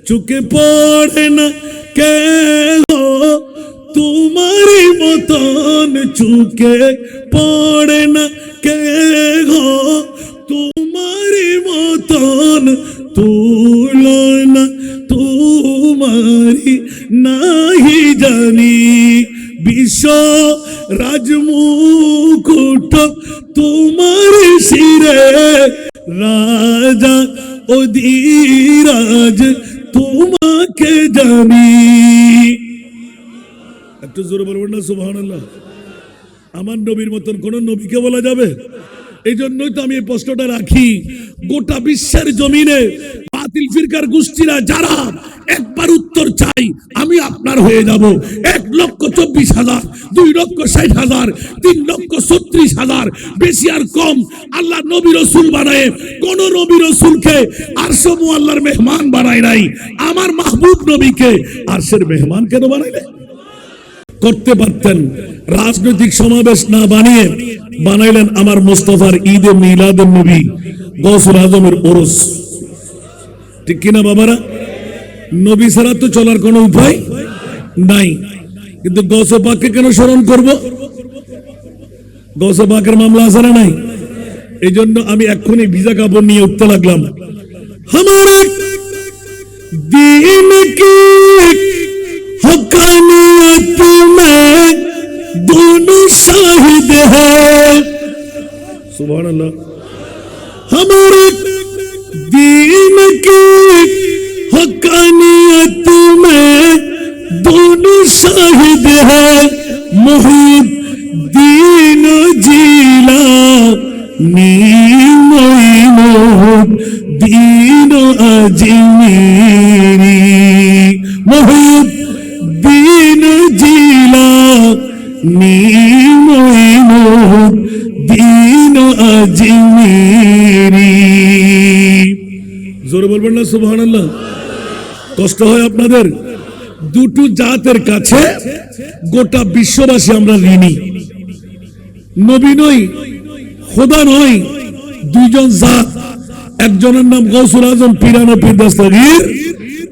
চোখে পড়ে না কে গো তোমারই মতন, চোখে পড়ে না কে গো তোমারই মতন, তুলনা তোমারি নাহি জানি। বিশ্ব রাজমুকুট তোমার শিরে, রাজা অধিরাজ তোমাকে জানি। একটু জোরে বলবেন না সুবহানাল্লাহ। আমার নবীর মতন কোন নবীকে বলা যাবে? এই জন্যই তো আমি এই প্রশ্নটা রাখি, গোটা বিশ্বের জমিনে বাতিল ফিরকার গোষ্ঠীরা যারা একবার উত্তর চাই, আমি আপনার হয়ে যাব। 1,24,000, 2,60,000, 3,36,000, বেশি আর কম আল্লাহ নবী রসুল বানায় কোন নবী রসুলকে আরশে মুআল্লার মেহমান বানায় নাই। আমার মাহবুব নবীকে আরশের মেহমান কেন বানাইলে? করতে পারতেন। রাজনৈতিক সমাবেশ না বানিয়ে বানাইলেন আমার মুস্তাফার ঈদে মিলাদুন নবী, গৌসুল আজমের ওরস। ঠিক কিনা বাবারা? নবী ছাড়া তো চলার কোনো উপায় নাই, কিন্তু গৌসে পাককে কেন স্মরণ করব? গৌসে পাকের মামলা আছে না নাই? এই জন্য আমি এক্ষুনি ভিজা কাপড় নিয়ে উঠতে লাগলাম। हमारे दीन की हक़ानियत में दोनों शाहिद है। सुभान अल्लाह। हमारे दीन की हक़ानियत में दोनों शाहिद है। मुहिद्दीन जीलानी दीन अजमेरी, मुहिद्दीन जीलानी दीन अजमेरी। জোরে বলবেন না সুবহানাল্লাহ। কষ্ট হয় আপনাদের? দুটো জাতের কাছে গোটা বিশ্ববাসী আমরা ঋণী। নবী নই, খোদা নই, দুইজন জাত। একজনের নাম গৌসুল আজম পীরানা পীর দস্তগীর,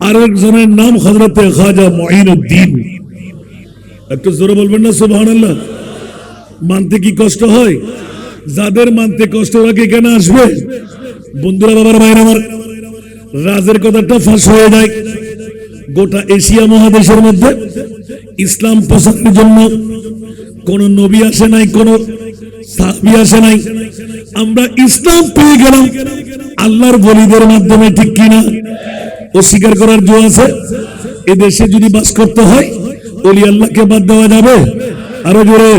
আর একজনের নাম হযরতে খাজা মুঈনুদ্দিন। একটু জোরে বলবেন না সুবহানাল্লাহ। মানতে কি কষ্ট হয়? যাদের মানতে কষ্ট লাগে কেন আসবে? বন্ধুরা, বাবার ভাইরা আমার, রাজের কথাটা ফাঁস হয়ে যায়। গোটা এশিয়া মহাদেশের মধ্যে ইসলাম প্রচারের জন্য কোন নবী আসে নাই, কোন সাহাবী আসে নাই। আমরা ইসলাম পেয়ে গেলাম আল্লাহর ওলিদের মাধ্যমে। ঠিক কিনা? অস্বীকার করার জো আছে? এদেশে যদি বাস করতে হয় ওলি আল্লাহকে বাদ দেওয়া যাবে? আরো জোরে।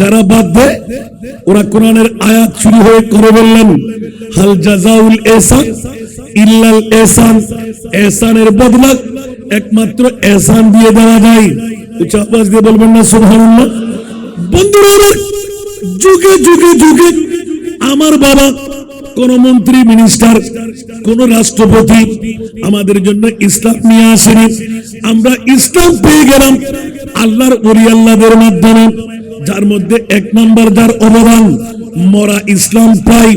যারা বাদ দেয় ওরা কোরআনের আয়াত শুরু হয়ে করে বললেন, হাল জাযাউল ইহসান ইল্লাল ইহসান। ইহসানের বদলা একমাত্র ইহসান দিয়ে দেওয়া যায়। উচ্চ আওয়াজ দিয়ে বলবেন না সুবহানাল্লাহ। বন্ধুরা, যুগে যুগে যুগে আমার বাবা কোন মন্ত্রী, মিনিস্টার, কোন রাষ্ট্রপতি আমাদের জন্য ইসলাম নিয়ে আসেনি। আমরা ইসলাম পেয়ে গেলাম আল্লাহর ওলি আল্লাহদের মাধ্যমে, যার মধ্যে এক নাম্বার যার অবদান, মরা ইসলাম পাই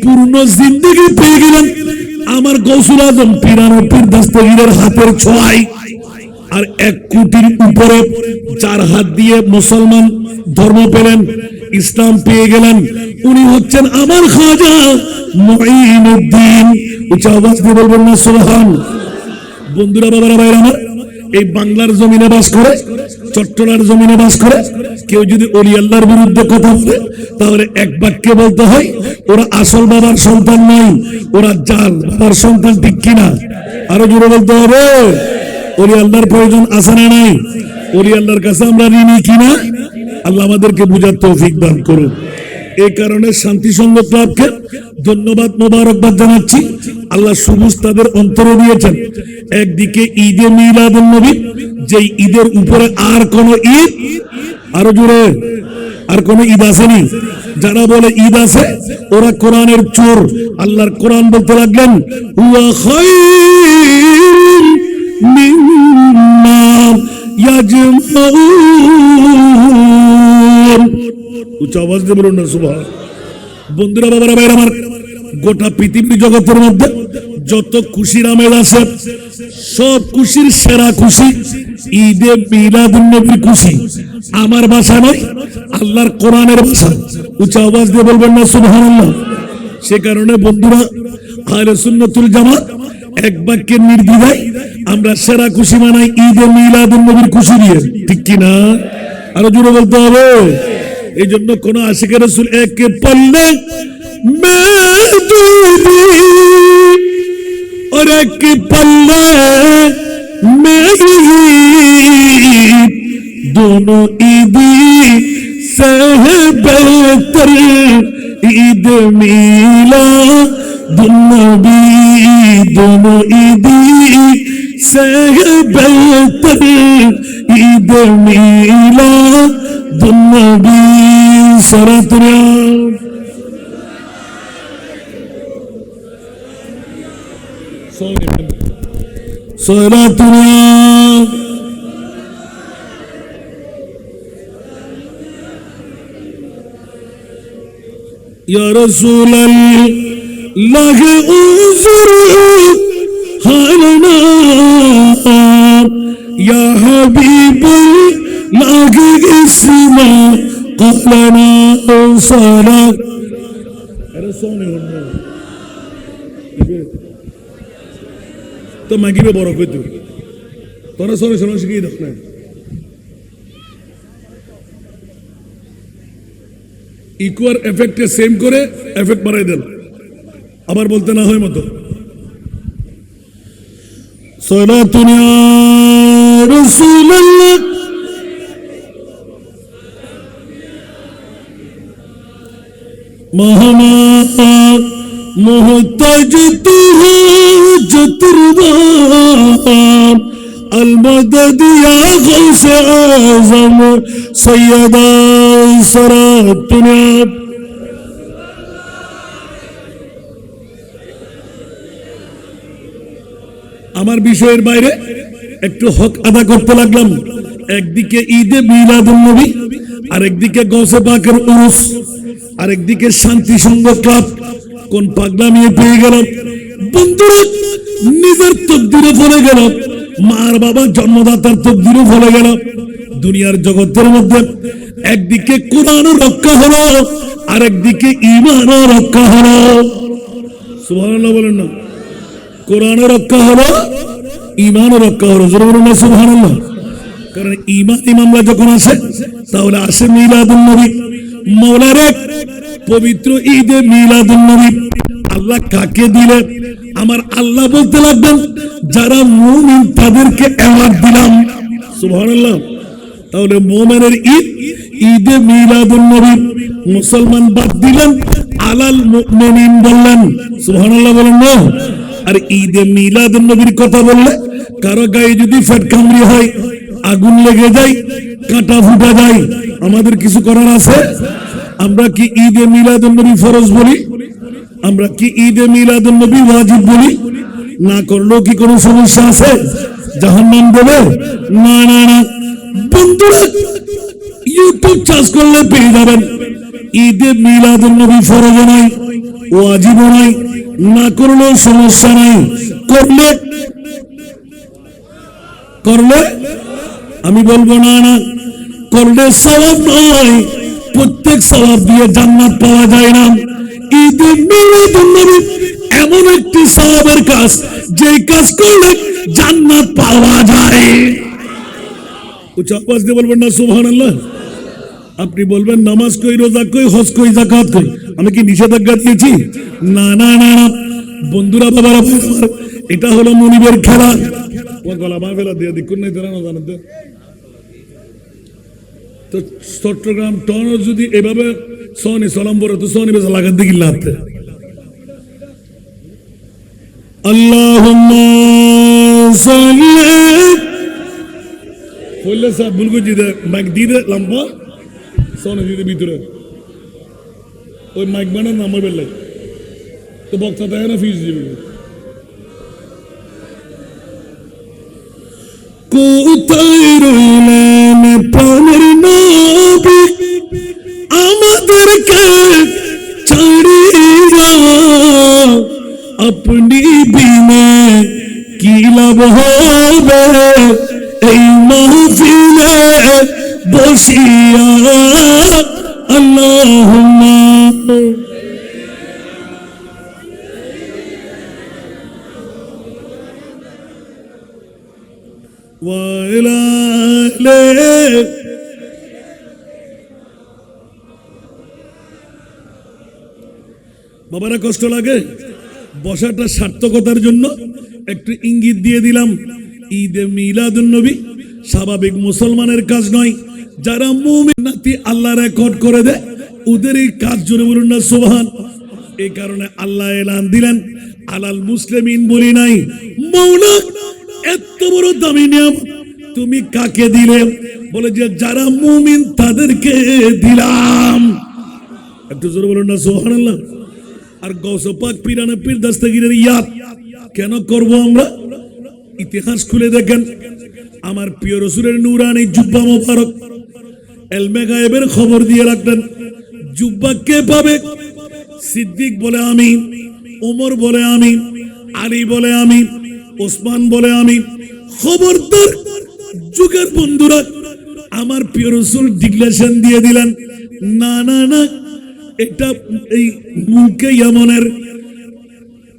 পূর্ণ জিন্দেগি পেয়ে গেলাম আমার গৌসুল আজম পীরানা পীর দস্তগীরের হাতের ছোঁয়ায়। আর 1 কোটির উপরে 4 হাত দিয়ে মুসলমান ধর্ম পেলেন, ইসলাম পেয়ে গেলেন। উনি হচ্ছেন আমার খাজা মুঈনুদ্দিন। উচ্চ আওয়াজ দিয়ে বলবেন না সুবহান। বন্ধুরা, বাবারা, ভাইরা আমার, এই বাংলার জমিনে বাস করে, চট্টলার জমিনে বাস করে কেউ যদি ওলি আল্লাহর বিরুদ্ধে কথা বলে, তাহলে এক বাক্যে বলতে হয় ওরা আসল বাবার সন্তান নয়, ওরা জাল বাবার সন্তান। ঠিক কিনা? আরো জোরে বলতে হবে। ওলি আল্লাহর প্রয়োজন আছে না নাই? ওলি আল্লাহর কাছে আমরা ঋণী কিনা? আল্লাহ আমাদেরকে বুঝার তৌফিক দান করুন। এই কারণে শান্তি সংঘ ক্লাবকে ধন্যবাদ, মোবারকবাদ জানাচ্ছি। আল্লাহ সবুজ তাদের অন্তরে দিয়েছেন। একদিকে ঈদে মিলাদুন নবী, যেই ঈদের উপরে আর কোন ঈদ, আরো জোরে, আর কোন ঈদ আসেনি। যারা বলে ঈদ আছে ওরা কোরআনের চোর। আল্লাহর কোরআন বলতে লাগলেন, হুয়া খায়রুম মিম্মা ইয়াজমাউন। উচ্চ আওয়াজ দিয়ে বলুন না সুবহান। বন্ধুরা, বাবারা, ভাইরা আমার, গোটা পৃথিবীর জগতের মধ্যে যত খুশির আমেজ আছে সব খুশির সেরা খুশি ঈদে মিলাদুন্নবীর খুশি। আমার ভাষা নয়, আল্লাহর কোরআনের ভাষা। উচ্চ আওয়াজ দিয়ে বলবেন না সুবহানাল্লাহ। সে কারণে বন্ধুরা, আহলে সুন্নাতুল জামাত এক বাক্যের নির্দ্বিধায় আমরা সেরা খুশি মানাই ঈদে মিলাদুন্নবীর খুশি দিয়ে, ঠিক কি না? আরো জোরে বলতে হবে। এই জন্য কোন আশিকের রাসূল একে পল্লে মেদুদি और एक पल्ले मेरी दोनों ईदी से बेहतर ईद मिलादुन्नबी, दोनों ईदी से बेहतर ईद मिलादुन्नबी। सरातुरिया सलातुना या रसूल अल्लाह उज़ुर हालना या हबीबुल्लाह इस्मा क़लना सलात। अरे सोने होना तो मागी में बड़ा कोई तो ना सोने सोने शिकी दखना इक्वल एफेक्ट के सेम करे एफेक्ट बढ़ाई देल अबार बोलते ना होए मतो सलातुन या रसूलल्लाह मोहम्मद मोहताज तू हो जो तुरबान अलमदद या गौसे आज़म सैयदा सरातुना। আমার বিষয়ের বাইরে একটু হক আদা করতে লাগলাম। একদিকে ঈদে মিলাদুন্নবী, আরেকদিকে গৌসে পাকের উরুস, আরেকদিকে শান্তি সংঘ ক্লাব। কোন পাগলামি পেয়ে গেল বন্ধুরা, নিজের তকদিরে ফলে গেল, মার বাবা জন্মদাতার তকদিরে ফলে গেল। দুনিয়ার জগতের মধ্যে একদিকে কোরআন রক্ষা হলো, আরেকদিকে ঈমান রক্ষা হলো। সুবহানাল্লাহ বলেন না? কোরআন রক্ষা হলো, ঈমান রক্ষা হলো। জোরে বলুন না সুবহানাল্লাহ। কারণ ঈমানি মামলা যখন আসে তাহলে আসে মিলাদুন্নবী, মওলার এক পবিত্র ঈদে মিলাদুন্নবী। আল্লাহ কাকে দিলে? আমার আল্লাহ বলতে লাগবেন যারা মুমিন তাদেরকে অ্যাওয়ার্ড দিলাম। সুবহানাল্লাহ। তাহলে মুমিনের ঈদ ঈদে মিলাদুন্নবী, মুসলমান বাদ দিলেন, আলাল মুমিনিন বললেন। সুবহানাল্লাহ বলেন না? আর ঈদে মিলাদুন্নবীর কথা বললে কারো গায়ে যদি ফেট কামড়ি হয়, আগুন লেগে যায়, কাঁটা ফুটা যায়, আমাদের কিছু করার আছে? আমরা কি ঈদে মিলাদুন্নবী ফরজ বলি? আমরা কি ঈদে মিলাদুন্নবী ওয়াজিব বলি? না করলেও কি কোনো সমস্যা আছে? জাহান্নাম দেবে? না না না বন্ধুরা, ইউটিউব চার্জ করলে পেয়ে যাবেন ঈদে মিলাদুন্নবী ফরজ নাই, ওয়াজিব নাই, না করলেও সমস্যা নাই। করলে করলে আমি বলবো না না করলে সওয়াব নয়, প্রত্যেক সওয়াব দিয়ে জান্নাত পাওয়া যায় না। ঈদে মিলাদুন্নবী এমন একটি সওয়াবের কাজ যে কাজ করলে জান্নাত পাওয়া যায়। উচ্চ আওয়াজ দিয়ে বলবেন না সুবহানাল্লাহ। আপনি বলবেন নামাজ কই, রোজা কই, হজ কই, যাকাত কই, আমি কি নিষেধাজ্ঞা দিয়েছি? না না না বন্ধুরা, বাবারা, এটা হলো মুনিবের খেলা। ও গলা মা ফেলা দিয়ে দেখুন নাই তারা না জানাতে। তো চট্টগ্রাম টন যদি এভাবে সনি সালাম বলে তো সনি বেশা লাগাতে গিয়ে লাগতে। আল্লাহুম্মা সাল্লি বললে স্যার ভুল করে দিতে মাইক দিয়ে দে লম্বা সনি দিতে ভিতরে ওই মাইক বানান আমার বেলায় তো বক্তা থাকে না ফিস দিবে। কোথায় রইলেন প্রাণের নবী আমাদেরকে ছাড়িয়া, আপনি বিন সব হবে এই মাহফিলে বসিয়া আল্লাহুম্মা ওয়া ইলা আলিহি। বাবারা কষ্ট লাগে, বসাটা সার্থকতার জন্য একটু ইঙ্গিত দিয়ে দিলাম। ঈদে মিলাদুন নবী স্বাভাবিক মুসলমানের কাজ নয়, যারা মুমিন নাতি আল্লাহ রেকর্ড করে দেয় ওদের এই কাজ, জোরে বলুন না সুবহান। এই কারণে আল্লাহ এলান দিলেন আলাল মুসলিমিন, বলি নাই মৌলা এত বড় দামি নিয়ামত তুমি কাকে দিলে, বলে যে যারা মুমিন তাদেরকে দিলাম। একটু জোরে বলুন না সুবহানাল্লাহ। আর গৌসে পাক পীরানে পীর দস্তগীরের ইয়াদ কেন করব আমরা? ইতিহাস খুলে দেখেন, আমার প্রিয় রাসূলের নূরানি জুব্বা মোবারক ইলমে গায়েবের খবর দিয়ে রাখলেন। জুব্বা কে পাবে? সিদ্দিক বলে আমি, ওমর বলে আমি, আলী বলে আমি, ওসমান বলে আমি। খবরদার যুগের বন্ধুরা, আমার প্রিয় রাসূল ডিক্লারেশন দিয়ে দিলেন, না না না, এটা এই মুলকে ইয়ামনের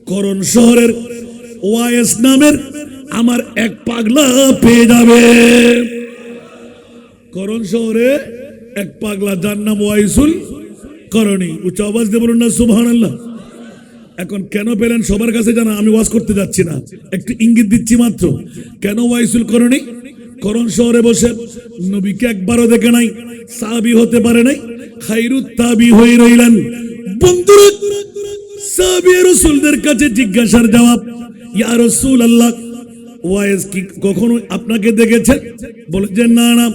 করণ শহরের ওয়াইস নামের আমার এক পাগলা পেয়ে যাবে। করণ শহরে এক পাগলা, যার নাম ওয়াইসুল করণী। উচ্চ আওয়াজ দিয়ে বলুন না সুবহানাল্লাহ। এখন কেন পেলেন সবার কাছে জানা, আমি ওয়াজ করতে যাচ্ছি না, একটু ইঙ্গিত দিচ্ছি মাত্র। কেন ওয়াইসুল করণী? করণ শহরে বসে নবীকে একবারও দেখে নাই, সাহাবী হতে পারে নাই, খায়রুত তাবি হয়ে রইলেন। বন্ধুরা, সাহাবী রাসূলদের কাছে জিজ্ঞাসার জবাব, ইয়া রাসূলুল্লাহ ওয়াইস কি কখনো আপনাকে দেখেছেন? বলে যে না না।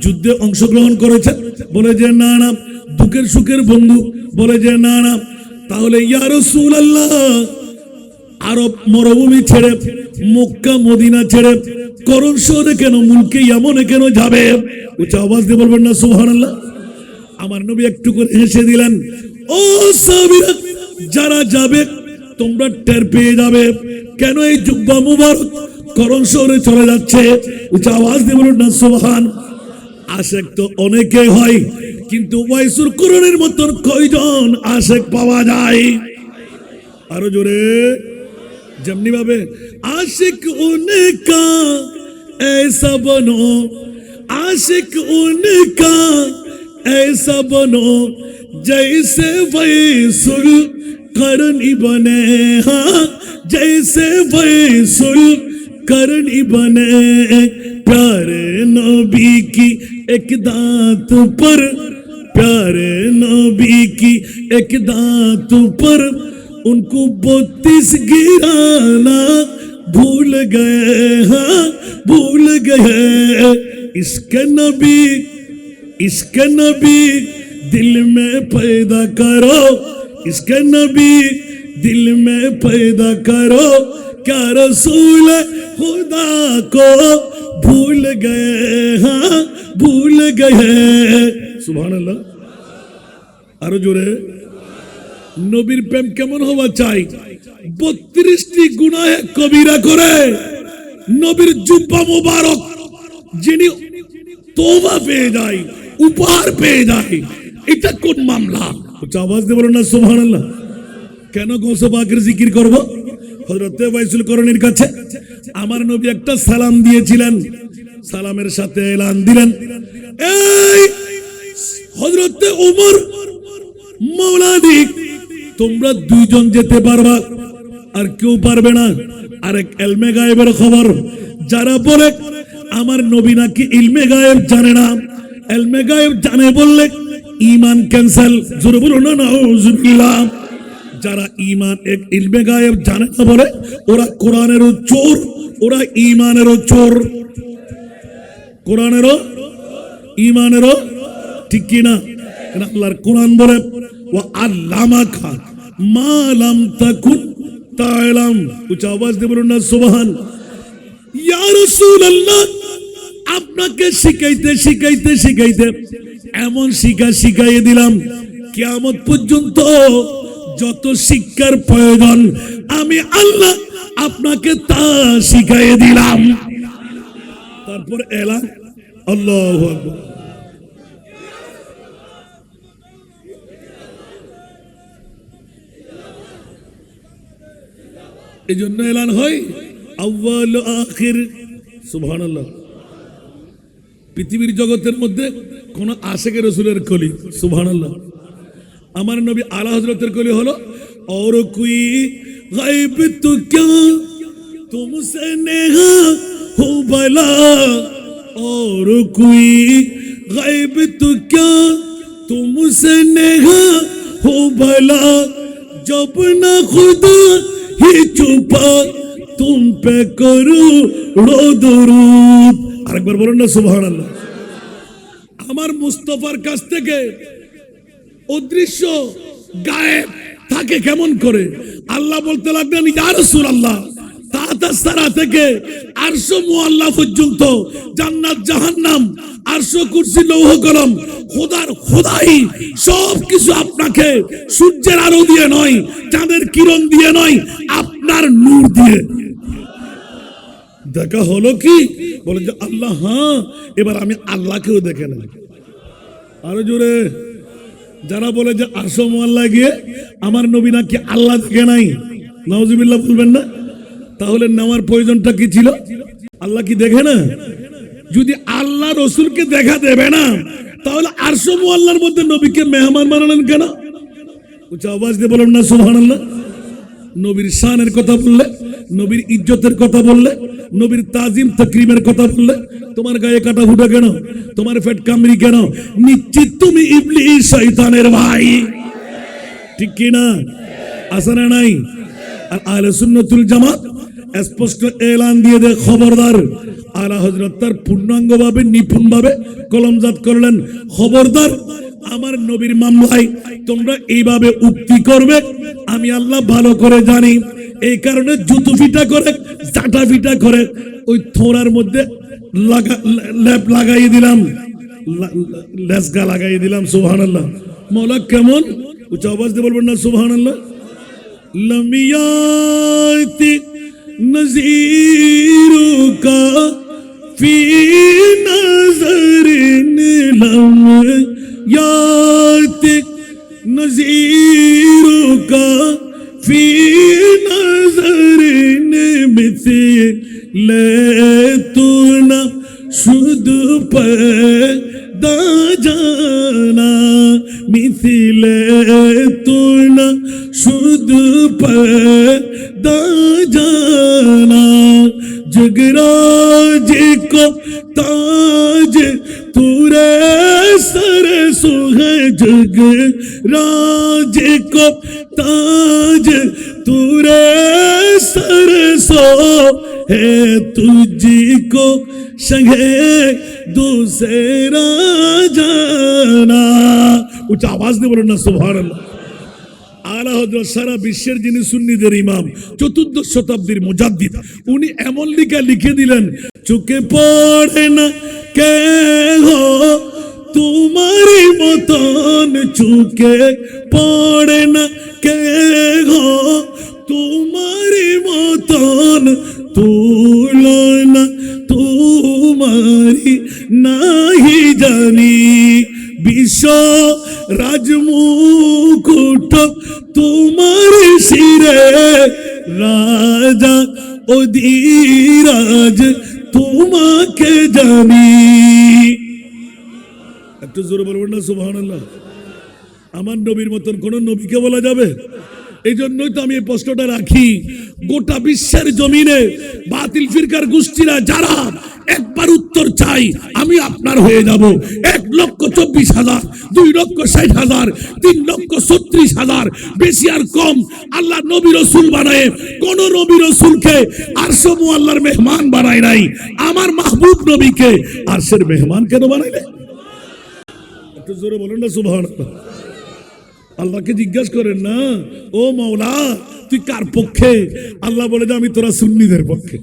যুদ্ধে অংশগ্রহণ করেছেন? বলে যে না না। দুঃখের সুখের বন্ধু? বলে যে না না। তাহলে ইয়া রাসূলুল্লাহ আরব মরুভূমি ছেড়ে, মক্কা মদিনা ছেড়ে করণ শহরে কেন, মুলকে ইয়ামনে কেন যাবে? উচ্চ আওয়াজ দিয়ে বলবেন না সুবহানাল্লাহ। আমার নবী একটু করে হেসে দিলেন, ও সাহাবীরা, যারা যাবে তোমরা টের পেয়ে যাবে কেন এই জুব্বা মুবারক করণ শহরে চলে যাচ্ছে। উচ্চ আওয়াজ দিয়ে বলুন না সুবহান। আশেক তো অনেকেই হয়, কিন্তু ওয়াইসুল করণের মতন কয়জন আশেক পাওয়া যায়? আরো জোরে, যেমনি ভাবে আশিক উনকা ऐसा बनो, आशिक उनका ऐसा बनो जैसे वैसुल करनी बने, हाँ जैसे वैसुल करनी बने। प्यारे नबी की एक दांत पर, प्यारे नबी की एक दांत पर उनको 32 गिराना भूल गए, हाँ भूल गए। इसके नबी दिल में पैदा करो, इसके नबी दिल में पैदा करो, क्या रसूल खुदा को भूल गए, हाँ भूल गए। सुभान अल्लाह। আরো জোরে, নবীর প্রেম কেমন হওয়া চাই? 32টি গুনাহে কবিরা করে নবীর জুব্বা মুবারক যিনি তওবা পেয়ে যায়, উপহার পেয়ে যায়, এটা কোন মামলা? আওয়াজ দিয়ে বলুন না সুবহানাল্লাহ। কেন গৌসে পাকের জিকির করব? হযরতে ওয়াইসুল করণীর কাছে আমার নবী একটা সালাম দিয়েছিলেন, সালামের সাথে এলান দিলেন, এই হযরতে ওমর মৌলাদি, তোমরা দুইজন যেতে পারবা, আর কেউ পারবে না। আরেক ইলমে গায়েবের খবর, যারা বলে আমার নবী নাকি ইলমে গায়েব জানে না, ইলমে গায়েব জানে বললে ঈমান ক্যান্সেল। জোরে বলুন না নাউযুবিল্লাহ। যারা ঈমান এক ইলমে গায়েব জানে না বলে, ওরা কোরআনেরও চোর, ওরা ঈমানেরও চোর। কোরআনেরও ঈমানেরও, ঠিক কি না? আল্লাহর কোরআন বলে ওয়া আল্লামাকা মা লাম তাকুন তা'লাম। উচ্চ আওয়াজ দিয়ে বলুন না সুবহান। ইয়া রাসূলুল্লাহ, আপনাকে শিখাইতে শিখাইতে শিখাইতে এমন শিখাইয়ে দিলাম, কিয়ামত পর্যন্ত যত শিক্ষার প্রয়োজন আমি আল্লাহ আপনাকে তা শিখাইয়ে দিলাম। তারপর এলাম আল্লাহু আকবার। এই জন্য এলান হয় আউয়াল আখির, সুবহানাল্লাহ। পৃথিবীর জগতের মধ্যে কোন আশেকে রসুলের কলি, সুবহানাল্লাহ। আমার নবী আলা হযরতের কলি হলো और कोई गायब तो क्या तुमसे नेहा हो भला, और कोई गायब तो क्या तुमसे नेहा हो भला, जब ना खुदा ही छुपा तुम पे करो दरूद। আরেকবার বলুন না সুবহানাল্লাহ। আমার মুস্তাফার কাছ থেকে অদৃশ্য গায়েব থাকে কেমন করে? আল্লাহ বলতে লাগলেন ইয়া রাসূলুল্লাহ, তাতা সারা থেকে আরশ মুআল্লা পর্যন্ত, জান্নাত জাহান্নাম, আরশ কুরসি লৌহ কলম, খোদার খোদাই সব কিছু আপনাকে সূর্যের আলো দিয়ে নয়, চাঁদের কিরণ দিয়ে নয়, আপনার নূর দিয়ে। দেখা হলো কি? বলে যে আল্লাহ, হ্যাঁ, এবার আমি আল্লাহকেও দেখে নেব। আরো জোরে। যারা বলে যে আরশ মুআল্লা গিয়ে আমার নবী নাকি আল্লাহ দেখে নাই, নাউজুবিল্লাহ বলবেন না? তাহলে নেওয়ার প্রয়োজনটা কি ছিল? আল্লাহ কি দেখে না? যদি আল্লাহ রসুলকে দেখা দেবে না, তাহলে আরশ মুআল্লার মধ্যে নবীকে মেহমান বানালেন কেন? উচ্চ আওয়াজ দিয়ে বলুন না সুবহানাল্লাহ। নবীর শানের কথা বললে, নবীর ইজ্জতের কথা বললে, নবীর তাজিম তাকরিমের কথা বললে তোমার গায়ে কাটা ফুটা কেন? তোমার পেট কামড়ি কেন? নিশ্চিত তুমি ইবলিস শয়তানের ভাই, ঠিক কি না? আছে না নাই? আর আহলে সুন্নাতুল জামাত স্পষ্ট এলান দিয়ে দেয়, খবরদার। আলা হযরত তার পূর্ণাঙ্গভাবে নিপুণভাবে কলমজাত করলেন, খবরদার আমার নবীর মামলায় তোমরা এইভাবে উক্তি করবে আমি আল্লাহ ভালো করে জানি। এই কারণে জুতো ফিটা করে, চাটা ফিটা করে ওই থোড়ার মধ্যে লেপ লাগাই দিলাম, লেসগা লাগাই দিলাম। সুবহানাল্লাহ। মওলা কেমন? উচ্চ আওয়াজ দিয়ে বলবেন না সুবহানাল্লাহ। লমিয়াতি নজিরু কা ফি নজরিন লমিয়াতি নজিরু কা ফি নজরিন মিথলে তু না শুধু पैदा जाना, मिथिले तू ना शुद्ध पैदा जाना, जगराज को ताज तुरे सर सुहे, जगराज को ताज तुरे सर सो है, तुझको संगे दूसरा जाना। উচ্চ আওয়াজ দিয়ে বলেন না সুবহানাল্লাহ। আলা হযরত সারা বিশ্বের যিনি সুন্নিদের ইমাম, চতুর্দশ শতাব্দীর মুজাদ্দিদ, উনি এমন লিখে দিলেন, চোখে পড়ে না কে হো তোমারই মতন, চোখে পড়ে না কে হো তোমারই মতন, তুলনা তোমারি নাহি জানি, বিশ্ব রাজমুকুট তোমার শিরে, রাজা অধিরাজ তোমাকে জানি। একটু জোরে বলবেন না সুবহানাল্লাহ। আমার নবীর মতন কোন নবীকে বলা যাবে? এই জন্যই তো আমি এই প্রশ্নটা রাখি, গোটা বিশ্বের জমিনে বাতিল ফিরকার গোষ্ঠীরা যারা একবার উত্তর চাই, আমি আপনার হয়ে যাব। 1,24,000, 2,60,000, 3,36,000, বেশি আর কম আল্লাহ নবী রসুল বানায় কোন নবী রসুলকে আরশ মুআল্লার মেহমান বানায় নাই। আমার মাহবুব নবীকে আরশের মেহমান কেন বানাইলে? একটু জোরে বলেন না সুবহানাল্লাহ। আল্লাহকে জিজ্ঞাসা করেন না, ও মাওলা তুই কার পক্ষে? আল্লাহ বলে যে আমি তোরা সুন্নিদের পক্ষে।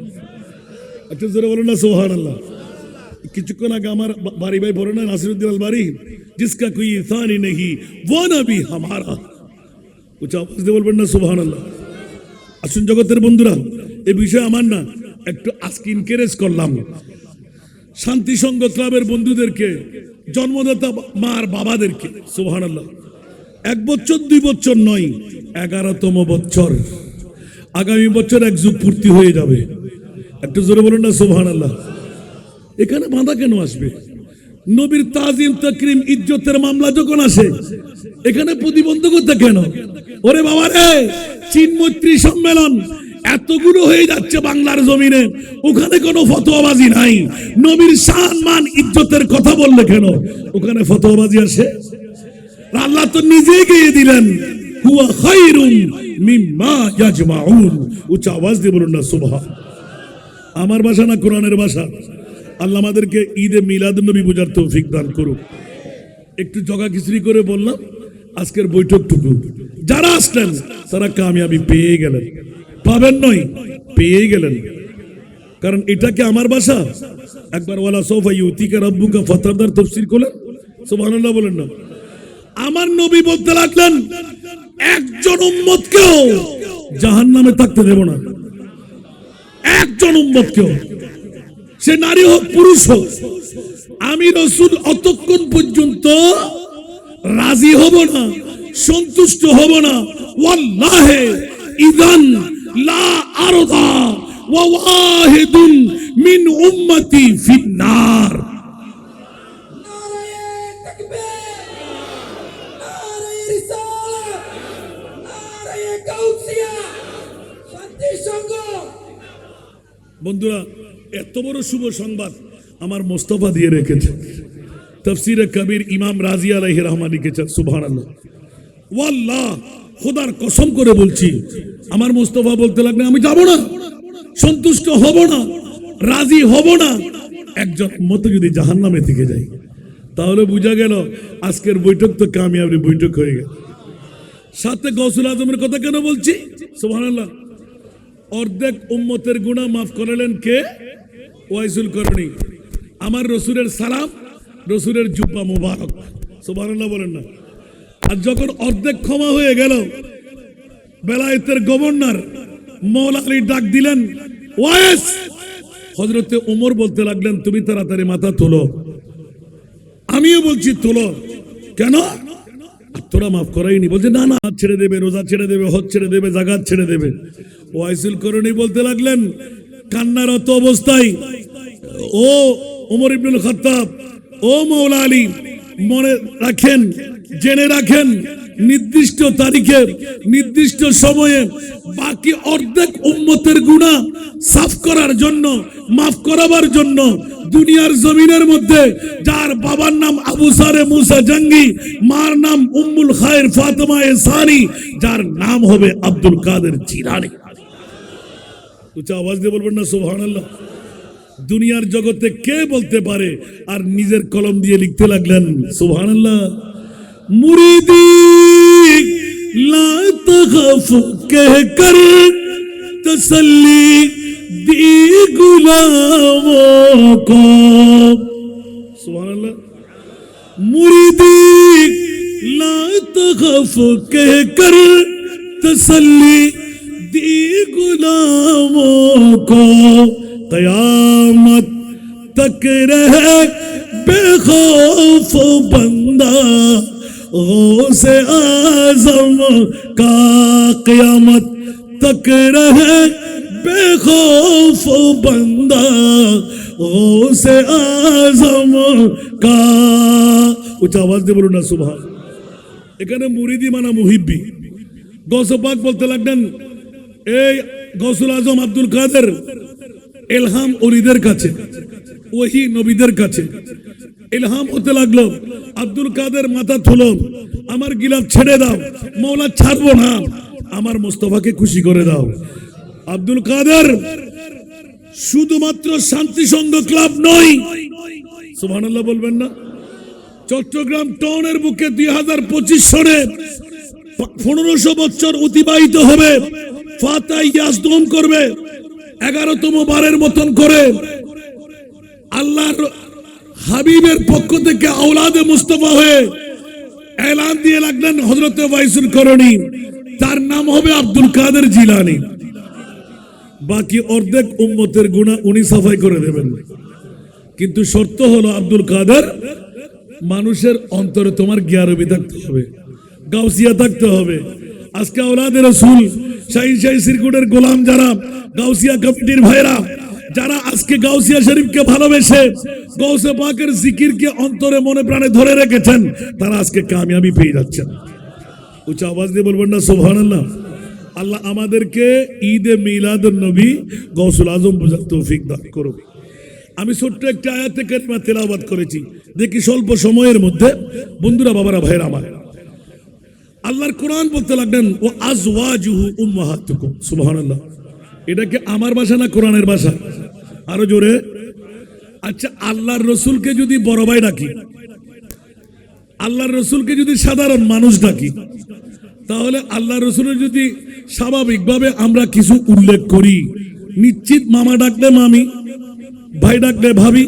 আচ্ছা জোরে বলেন না সুবহানাল্লাহ। কিছুক্ষণ আগে আমার বাড়ি ভাই বলে না নাসিরুদ্দিন আল বারি, জিসকা কোই ইনসানি নেহি वो নবী হামারা। উচ্চ আওয়াজ দিয়ে বলবেন না সুবহানাল্লাহ। আসুন জগতের বন্ধুরা, এ বিষয়ে আমার না একটু আজকে ইনকারেজ করলাম শান্তি সংঘ ক্লাবের বন্ধুদেরকে, জন্মদাতা মা আর বাবাদেরকে। সুবহানাল্লাহ। 1 বছর 2 বছর নয়, 11তম বছর, আগামী বছর 1 যুগ পূর্তি হয়ে যাবে। একটু জোরে বলুন না সুবহানাল্লাহ। এখানে বাধা কেন আসবে? নবীর তাজিম তাকরিম ইজ্জতের মামলা যখন আসে, এখানে প্রতিবন্ধকতা কেন? ওরে বাবা রে, চীন মৈত্রী সম্মেলন এতগুলো হয়ে যাচ্ছে বাংলার জমিনে, ওখানে কোনো ফতোয়াবাজি নাই। নবীর শান মান ইজ্জতের কথা বললে কেন ওখানে ফতোয়াবাজি আসে? আল্লাহ তো নিজেই গিয়ে দিলেন, হুয়া খায়রুম মিম্মা ইয়াজমাউন। উচ্চ আওয়াজ দিয়ে বলুন না সুবহান। আমার ভাষা না কোরআনের ভাষা। আল্লাহ আমাদেরকে ঈদে মিলাদুন নবী বোঝার তৌফিক দান করুক। একটু জগা খিচড়ি করে বললাম আজকের বৈঠকটুকু, যারা আসলেন তারা কামিয়াবি পেয়ে গেলেন, পাবেন নয় পেয়ে গেলেন। কারণ এটাকে আমার ভাষা। একবার ওয়ালা সাউফা ইউতিকা রাব্বুকা ফাতারদার তাফসীর করলেন, সুবহানাল্লাহ বলেন না। আমার নবী বলতে লাগলেন, একজন উম্মতকেও জাহান্নামে থাকতে দেব না, একজন উম্মতকেও, সে নারী হোক পুরুষ হোক। আমি রাসূল অতক্ষণ পর্যন্ত রাজি হব না, সন্তুষ্ট হব না, ওয়াল্লাহি ইযান লা আরদা ওয়া ওয়াহিদুন মিন উম্মতি ফিন্নার। বন্ধুরা, এত বড় শুভ সংবাদ আমার মোস্তফা দিয়ে রেখেছে। তাফসীরে কবির ইমাম রাজি আলাইহি রহমান লিখেছেন, সুবহানাল্লাহ। ওয়াল্লাহ, খোদার কসম করে বলছি, আমার মোস্তফা বলতে লাগলেন, আমি যাব না, সন্তুষ্ট হব না, রাজি হব না, একজন উম্মত যদি জাহান্নামে থেকে যায়। তাহলে বোঝা গেল আজকের বৈঠক তো কামিয়াবি বৈঠক হয়ে গেল। সাথে গৌসুল আজমের কথা কেন বলছি? সুবহানাল্লাহ। অর্ধেক উম্মতের গুনাহ মাফ করলেন কে? ওয়াইসুল করণী। আমার রসুলের সালাম, রসুলের জুব্বা মুবারক। সুবহানাল্লাহ বলেন না। আর যখন অর্ধেক ক্ষমা হয়ে গেল, বেলায়েতের গভর্নর মৌলা আলী ডাক দিলেন, ওয়াইস। হযরতে ওমর বলতে লাগলেন, তুমি তাড়াতাড়ি মাথা তোলো। আমিও বলছি তোলো। কেন? তোরা মাফ করাইনি। বলছে না না, ছেড়ে দেবে, রোজা ছেড়ে দেবে, হজ ছেড়ে দেবে, জাকাত ছেড়ে দেবে। ওয়াইসুল করণী বলতে লাগলেন কান্নারত অবস্থায়, ও ওমর ইবনুল খাত্তাব, ও মাওলা আলী, মনে রাখেন, জেনে রাখেন, নির্দিষ্ট তারিখে নির্দিষ্ট সময়ে বাকি অর্ধেক উম্মতের গুনাহ সাফ করার জন্য, মাফ করাবার জন্য দুনিয়ার জমিনের মধ্যে যার বাবার নাম আবু সারে মুসা জঙ্গি, মার নাম উম্মুল খায়ের ফাতেমা এ সানি, যার নাম হবে আব্দুল কাদের জিলানী। উচ্চ আওয়াজ দিয়ে বলবেন না সুবহানাল্লাহ। দুনিয়ার জগতে কে বলতে পারে? আর নিজের কলম দিয়ে লিখতে লাগলেন, সুবহানাল্লাহ। মুরিদি লা তখফ कहकर तसल्ली दी गुलामों को। सुभान अल्लाह। मुरीदी ला तखफ कहकर तसल्ली दी गुलामों को, क़यामत तक रहे बेखौफ बंदा गौसे आज़म का, क़यामत तक रहे बेखौफ बंदा गौसे आज़म का। উচ্চ আওয়াজ দিয়ে বলুন না সুবহান। এখানে মুরিদি মানা মুহিব্বি। গৌসে পাক বলতে লাগলেন, এই গৌসুল আজম আব্দুল কাদের, ইলহাম ওলিদের কাছে, ওহি নবীদের কাছে ইলহাম হতে লাগলো, আব্দুল কাদের মাথা তোলো, আমার গিলাফ ছেড়ে দাও, মওলা ছাড়বো না, আমার মুস্তাফাকে খুশি করে দাও। আব্দুল কাদের শুধুমাত্র শান্তি সংঘ ক্লাব নয়, সুবহানাল্লাহ বলবেন না। চট্টগ্রাম টাউনের বুকে 2025 সনে 1500 বছর অতিবাহিত হবে, ফাতাহ ইয়াজদম করবে, 11তম বারের মতন করে আল্লাহর হাবিবের পক্ষ থেকে আওলাদে মুস্তাফা হয়ে এলান দিয়ে লাগলেন হযরতে ওয়াইসুল করণী, তার নাম হবে আব্দুল কাদের জিলানী। বাকি অর্ধেক উম্মতের গুনাহ উনি সাফাই করে দেবেন। কিন্তু শর্ত হলো আব্দুল কাদের, মানুষের অন্তরে তোমার জ্ঞানবি থাকতে হবে, গাউসিয়া থাকতে হবে। আজকে আওলাদের রাসূল শাহী সিরকুটের গোলাম যারা, গাউসিয়া কমিটির ভাইরা যারা আজকে গাউসিয়া শরীফকে ভালোবেসে গাউসে পাকের জিকিরকে অন্তরে মনে প্রাণে ধরে রেখেছেন, তারা আজকে কামিয়াবি পেয়ে যাচ্ছেন। উচ্চ আওয়াজ দিয়ে বলবেন না সুবহানাল্লাহ। আল্লাহ আমাদেরকে ঈদে মিলাদুন নবী গাউসুল আজম বোঝার তৌফিক দান করুন। আমি ছোট্ট একটা আয়াতে কারিমা তেলাওয়াত করেছি, দেখি স্বল্প সময়ের মধ্যে বন্ধুরা, বাবারা, ভাইরা আমার, আল্লাহর কোরআন বলতে লাগলেন ও আজওয়াজুহু উম্মাহাতুকুম। সুবহানাল্লাহ। এটা কি আমার ভাষা না কোরআনের ভাষা? আরো জোরে। আচ্ছা, আল্লাহর রসুলকে যদি বড় ভাই ডাকি, আল্লাহর রসুলকে যদি সাধারণ মানুষ ডাকি, তাহলে আল্লাহ রসুলের যদি স্বাভাবিকভাবে আমরা কিছু উল্লেখ করি, নিশ্চিত মামা ডাকলে মামি, ভাই ডাকলে ভাবি,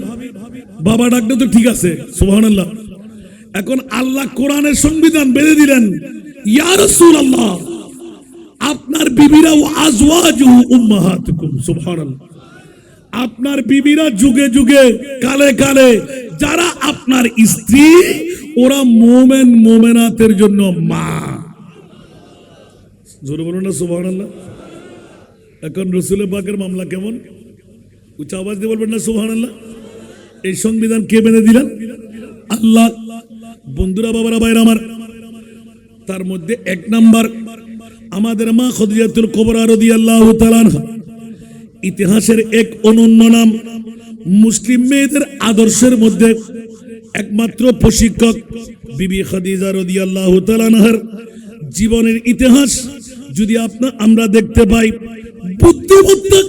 বাবা ডাকলে তো ঠিক আছে। সুবহানাল্লাহ। এখন আল্লাহ কোরআনের সংবিধান বেঁধে দিলেন, ইয়া রাসূলুল্লাহ, আপনার বিবিরা ও আজওয়াজুহু উম্মাহাতুকুম। সুবহানাল্লাহ। আপনার বিবিরা যুগে যুগে, কালে কালে যারা আপনার স্ত্রী, ওরা মোমেন মোমেনাতের জন্য মা। জোরে বলুন না সুবহানাল্লাহ। এখন রসুল পাকের মামলা কেমন? উচ্চ আওয়াজ দিয়ে বলবেন না সুবহানাল্লাহ। এই সংবিধান কে বেঁধে দিলেন? আল্লাহ। বন্ধুরা, বাবারা, ভাইরা আমার, তার মধ্যে এক নাম্বার আমাদের মা খাদিজাতুল কুবরা রাদিয়াল্লাহু তাআলা আনহা, ইতিহাসের এক অনন্য নাম, মুসলিম মেয়েদের আদর্শের মধ্যে একমাত্র প্রশিক্ষক বিবি খাদিজা রাদিয়াল্লাহু তাআলা আনহার জীবনের ইতিহাস যদি আমরা দেখতে পাই, বুদ্ধিমত্তা,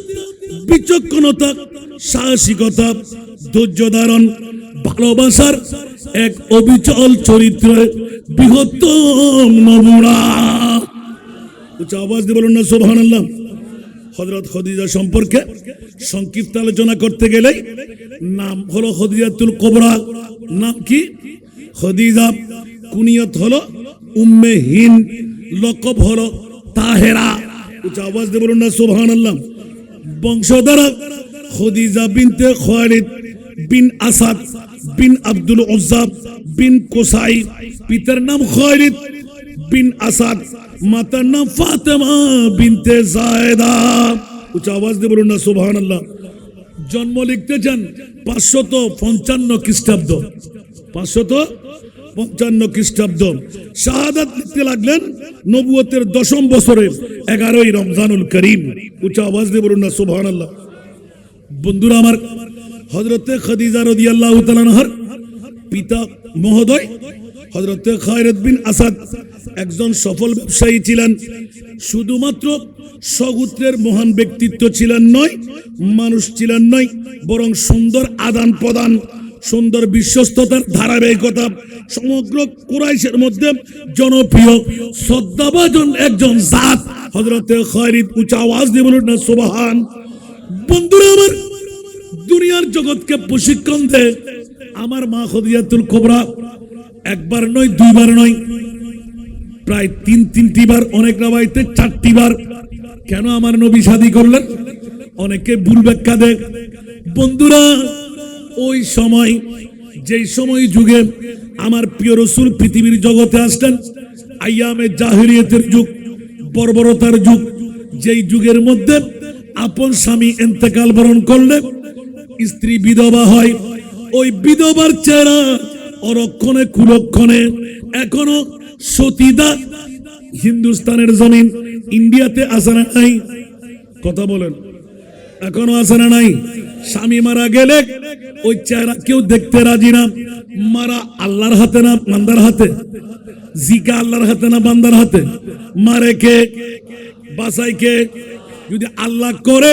বিচক্ষণতা, সাহসিকতা, ধৈর্য ধারণ, ভালোবাসার এক অবিচল চরিত্রের বৃহত্তম নমুনা। উচ্চ আওয়াজ দিয়ে বলুন না সুবহানাল্লাহ। হযরত খাদিজা সম্পর্কে সংক্ষিপ্ত আলোচনা করতে গেলে নাম হলো খাদিজাতুল কুবরা। নাম কি? খাদিজা। কুনিয়ত হলো উম্মে হিন্দ, লকব হলো তাহেরা। উচ্চ আওয়াজ দিয়ে বলুন না সুবহানাল্লাহ। বংশধারা খাদিজা বিনতে খালিদ বিন আসাদ বিন আব্দুল উজ্জা বিন কোসাই। পিতার নাম খালিদ বিন আসাদ, মাতার নাম ফাতেমা বিনতে জায়েদা। উচ্চ আওয়াজ দিয়ে বলুন না সুবহানাল্লাহ। জন্ম লিখতেছেন 555 খ্রিস্টাব্দ, 555 খ্রিস্টাব্দ। শাহাদাত লিখতে লাগলেন নবুয়তের 10ম বছরে 11ই রমজানুল করিম। উচ্চ আওয়াজ দিয়ে বলুন না সুবহানাল্লাহ। বন্ধুরা আমার, হযরতে খাদিজা রাদিয়াল্লাহু তাআলা আনহার পিতা মহোদয় হযরতে খালিদ বিন আসাদ একজন সফল ব্যবসায়ী ছিলেন। শুধুমাত্র সগোত্রের মহান ব্যক্তিত্ব ছিলেন নয়, মানুষ ছিলেন নয়, বরং সুন্দর আদান প্রদান, সুন্দর বিশ্বস্ততার ধারাবাহিকতা, সমগ্র কুরাইশের মধ্যে জনপ্রিয় শ্রদ্ধাভাজন একজন জাত হযরতে খালিদ। উচ্চ আওয়াজ দিয়ে বলুন না সুবহান। বন্ধুরা আমার, দুনিয়ার জগৎকে প্রশিক্ষণ দেয় আমার মা খাদিজাতুল কুবরা। একবার নয়, দুইবার নয়, প্রায় তিনটি বার, অনেক রাবাইতে 4টি বার। কেন আমার নবী শাদী করলেন? অনেকে ভুল ব্যাখ্যা দেয়। বন্ধুরা, ওই সময়, যেই সময় যুগে আমার প্রিয় রাসূল পৃথিবীর জগতে আসলেন, আইয়ামে জাহিলিয়াতের যুগ, বর্বরতার যুগ, যেই যুগের মধ্যে আপন স্বামী ইন্তেকাল বরণ করলে স্ত্রী বিধবা হয়, ওই বিধবার চেহারা অরক্ষণে কুলক্ষণে এখনো সতীদা হিন্দুস্তানের জমিন, ইন্ডিয়াতে আছে না নাই? কথা বলেন, এখনো আছে না নাই? স্বামী মারা গেলে ওই চেহারা কেউ দেখতে রাজি না। মারা আল্লাহর হাতে না বান্দার হাতে? জিকা আল্লাহর হাতে না বান্দার হাতে? মারে কে, বাঁচাই কে? যদি আল্লাহ করে,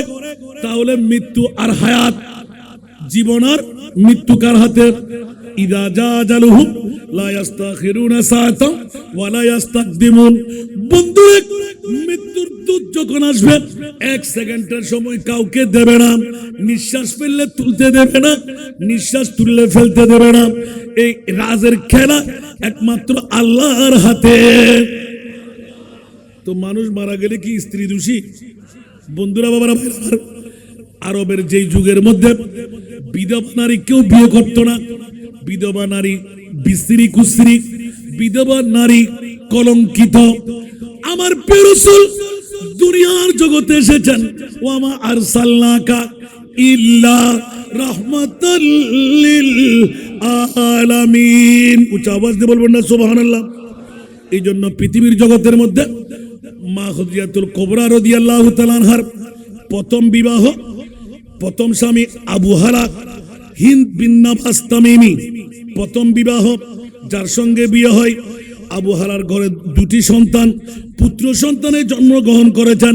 তাহলে মৃত্যু আর হায়াত, জীবন আর মৃত্যু কার হাতে? ইদা জা আজালুহুম লা ইস্তাখিরুনা সাআতান ওয়া লা ইস্তাকদিমুন। বন্ধু, মৃত্যুর দূত যখন আসবে, 1 সেকেন্ডের সময় কাউকে দেবে না। নিঃশ্বাস ফেললে তুলতে দেবে না, নিঃশ্বাস তুললে ফেলতে দেবে না। এই রাজের খেলা একমাত্র আল্লাহর হাতে। তো মানুষ মারা গেলে কি স্ত্রী দোষী? বন্ধুরা, বাবারা, ভাইরা আমার, আরবের যেই যুগের মধ্যে বিধবা নারী কেউ বিয়ে করতো না, বিধবা নারী বিশ্রী কুশ্রী, বিধবা নারী কলঙ্কিত, আমার প্রিয় রাসূল দুনিয়ার জগতে এসেছেন, ওয়ামা আরসালনাকা ইল্লা রাহমাতাল লিল আলামিন। উচ্চ আওয়াজ দিয়ে বলবেন না সুবহানাল্লাহ। এই জন্য পৃথিবীর জগতের মধ্যে মা খাদিজাতুল কুবরা রাদিয়াল্লাহু তাআলা আনহার প্রথম বিবাহ, প্রথম স্বামী আবু হারা হিন্দ বিন নাবাস তামিমি, প্রথম বিবাহ, যার সঙ্গে বিয়ে হয়। আবু হারার ঘরে দুটি সন্তান, পুত্র সন্তানের জন্মগ্রহণ করেছেন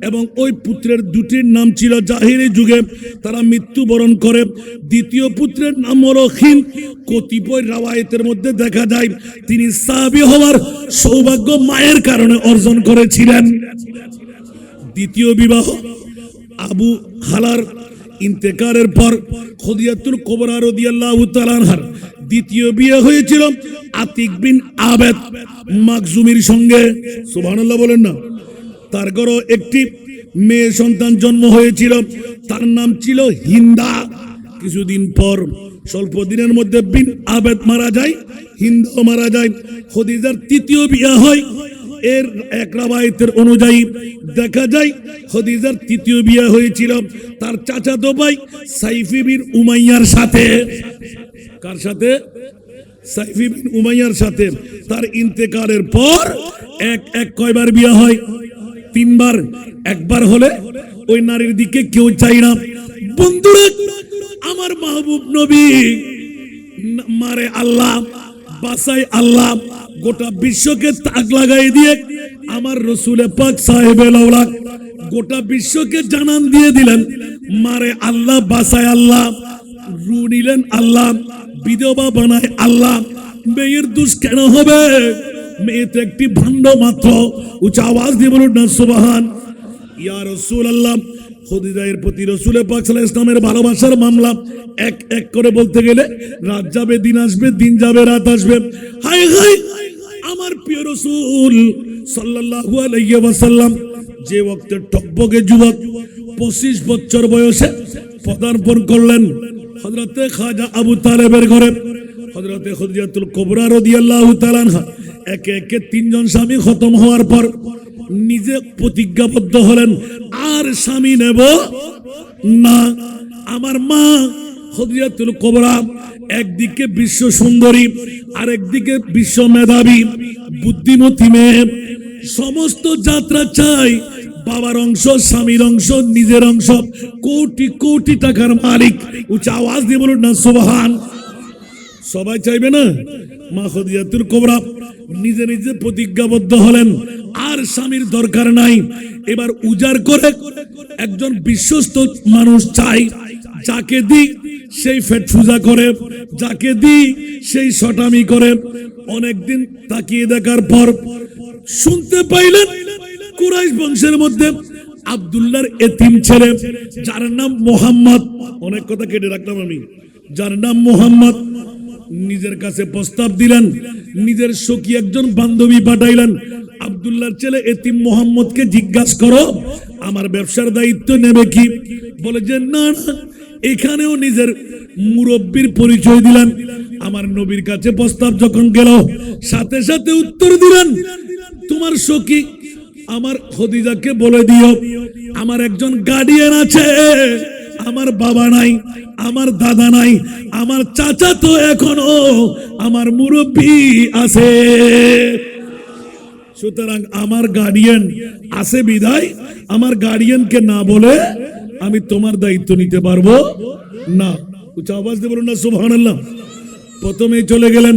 এবং ওই পুত্রের দুটির নাম ছিল জাহিরি যুগে তারা মৃত্যুবরণ করে। দ্বিতীয় পুত্রের নাম হলো হিন্দ। কতিপয় রাওয়ায়াতের মধ্যে দেখা যায় তিনি সাহাবী হওয়ার সৌভাগ্য মায়ের কারণে অর্জন করেছিলেন। দ্বিতীয় বিবাহ, আবু হালার ইন্তেকারের পর খাদিজাতুল কুবরা রাদিয়াল্লাহু তাআলা আনহার দ্বিতীয় বিয়ে হয়েছিল আতিক বিন আবেদ মাকজুমির সঙ্গে। সুবহানাল্লাহ বলেন না। তার ঘরে একটি মেয়ে সন্তান জন্ম হয়েছিল, তার নাম ছিল হিন্দা। কিছুদিন পর, স্বল্প দিনের মধ্যে বিন আবেদ মারা যায়, হিন্দাও মারা যায়। খাদিজার তৃতীয় বিয়ে হয়। এর এক রাওয়ায়াতের অনুযায়ী দেখা যায় খাদিজার তৃতীয় বিয়ে হয়েছিল তার চাচাতো ভাই সাইফি বিন উমাইয়ার সাথে। কার সাথে? সাইফি বিন উমাইয়ার সাথে। তার ইন্তেকালের পর এক কয়বার বিয়ে হয়? 3 বার। একবার হলে ওই নারীর দিকে কেউ চাই না। বন্ধুরা, আমার মাহবুব নবী মারে আল্লাহ, বাসায় আল্লাহ, গোটা বিশ্বকে তাক লাগাই দিয়ে আমার রসুলে পাক সাহেবে লাউলা গোটা বিশ্বকে জানান দিয়ে দিলেন, মারে আল্লাহ, বাসায় আল্লাহ, রু নিলেন আল্লাহ, বিধবা বানায় আল্লাহ। মেয়ের দোষ কেন হবে? মেয়ে তো একটি ভাণ্ড মাত্র। উচ্চ আওয়াজ দিয়ে বলুন না সুবহান। ইয়া রাসূলুল্লাহ, খাদিজার প্রতি রাসূল পাক সাল্লাল্লাহু আলাইহি ওয়াসাল্লামের ভালোবাসার মামলা এক এক করে বলতে গেলে রাত যাবে দিন আসবে, দিন যাবে রাত আসবে। হায় হায়, আমার প্রিয় রাসূল সাল্লাল্লাহু আলাইহি ওয়াসাল্লাম যে ওয়াক্তে টকবগে যুবক 25 বছর বয়সে পদার্পণ করলেন হযরতে খাজা আবু তালেবের ঘরে। হযরতে খাদিজাতুল কুবরা রাদিয়াল্লাহু তাআলা আনহা একে একে 3 জন স্বামী খতম হওয়ার পর নিজে প্রতিজ্ঞাবদ্ধ হলেন, আর স্বামী নেব না। আমার মা খাদিজাতুল কুবরা একদিকে বিশ্ব সুন্দরী, আরেকদিকে বিশ্ব মেধাবী বুদ্ধিমতী মেয়ে। সমস্ত যাত্রা চাই বাবার অংশ, স্বামীর অংশ, নিজের অংশ, কোটি কোটি টাকার মালিক। উচ্চ আওয়াজ দিয়ে বলুন না সুবহান। সবাই চাইবে না? মা খাদিজাতুল কুবরা নিজে নিজে প্রতিজ্ঞাবদ্ধ হলেন, আর স্বামীর দরকার নাই। এবার উজাড় করে একজন বিশ্বস্ত মানুষ চাই, যাকে দি সেই ফেটফুজা করে, যাকে দি সেই শটামি করে। অনেকদিন তাকিয়ে দেখার পর শুনতে পাইলেন কুরাইশ বংশের মধ্যে আব্দুল্লাহর এতিম ছেলে, যার নাম মোহাম্মদ। অনেক কথা কেটে রাখলাম আমি। যার নাম মোহাম্মদ নিজের কাছে প্রস্তাব দিলেন, নিজের সখী একজন বান্ধবী পাঠাইলেন, আব্দুল্লাহর ছেলে এতিম মোহাম্মদকে জিজ্ঞাসা করো আমার ব্যবসার দায়িত্ব নেবে কি? বলে যে না না। এখানেও নিজের মুরব্বীর পরিচয় দিলেন। আমার নবীর কাছে প্রস্তাব যখন গেল, সাথে সাথে উত্তর দিলেন, তোমার সখী আমার খাদিজাকে বলে দিও আমার একজন গার্ডিয়ান আছে, আমার বাবা নাই, আমার দাদা নাই, আমার চাচা তো এখনো আমার মুরব্বী আছে। সুতরাং আমার গার্ডিয়ান আছে বিধায় আমার গার্ডিয়ানকে না বলে আমি তোমার দায়িত্ব নিতে পারবো না। উচ্চ আওয়াজ দিয়ে বলুন না সুবহানাল্লাহ। প্রথমে চলে গেলেন,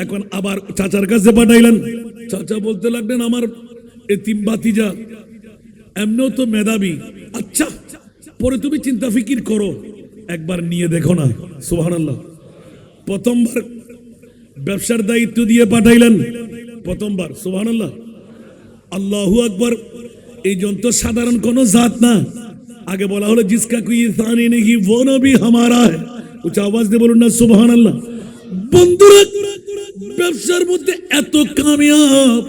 এখন আবার চাচার কাছে পাঠাইলেন। চাচা বলতে লাগলেন, আমার এতিম ভাতিজা এমনও তো মেধাবী, আচ্ছা পরে তুমি চিন্তা ফিকির করো, একবার নিয়ে দেখো না। সুবহানাল্লাহ। প্রথমবার ব্যবসার দায়িত্ব দিয়ে পাঠাইলেন, প্রথমবার। সুবহানাল্লাহ, আল্লাহু আকবার। এই যন্ত্র সাধারণ কোন জাত না। আগে বলা হলো জিসকা কোই ইনসানি নেহি वो নবী हमारा है। উচ্চ আওয়াজ দিয়ে বলুন না সুবহানাল্লাহ। বন্ধুরা, ব্যবসার মধ্যে এত কামিয়াব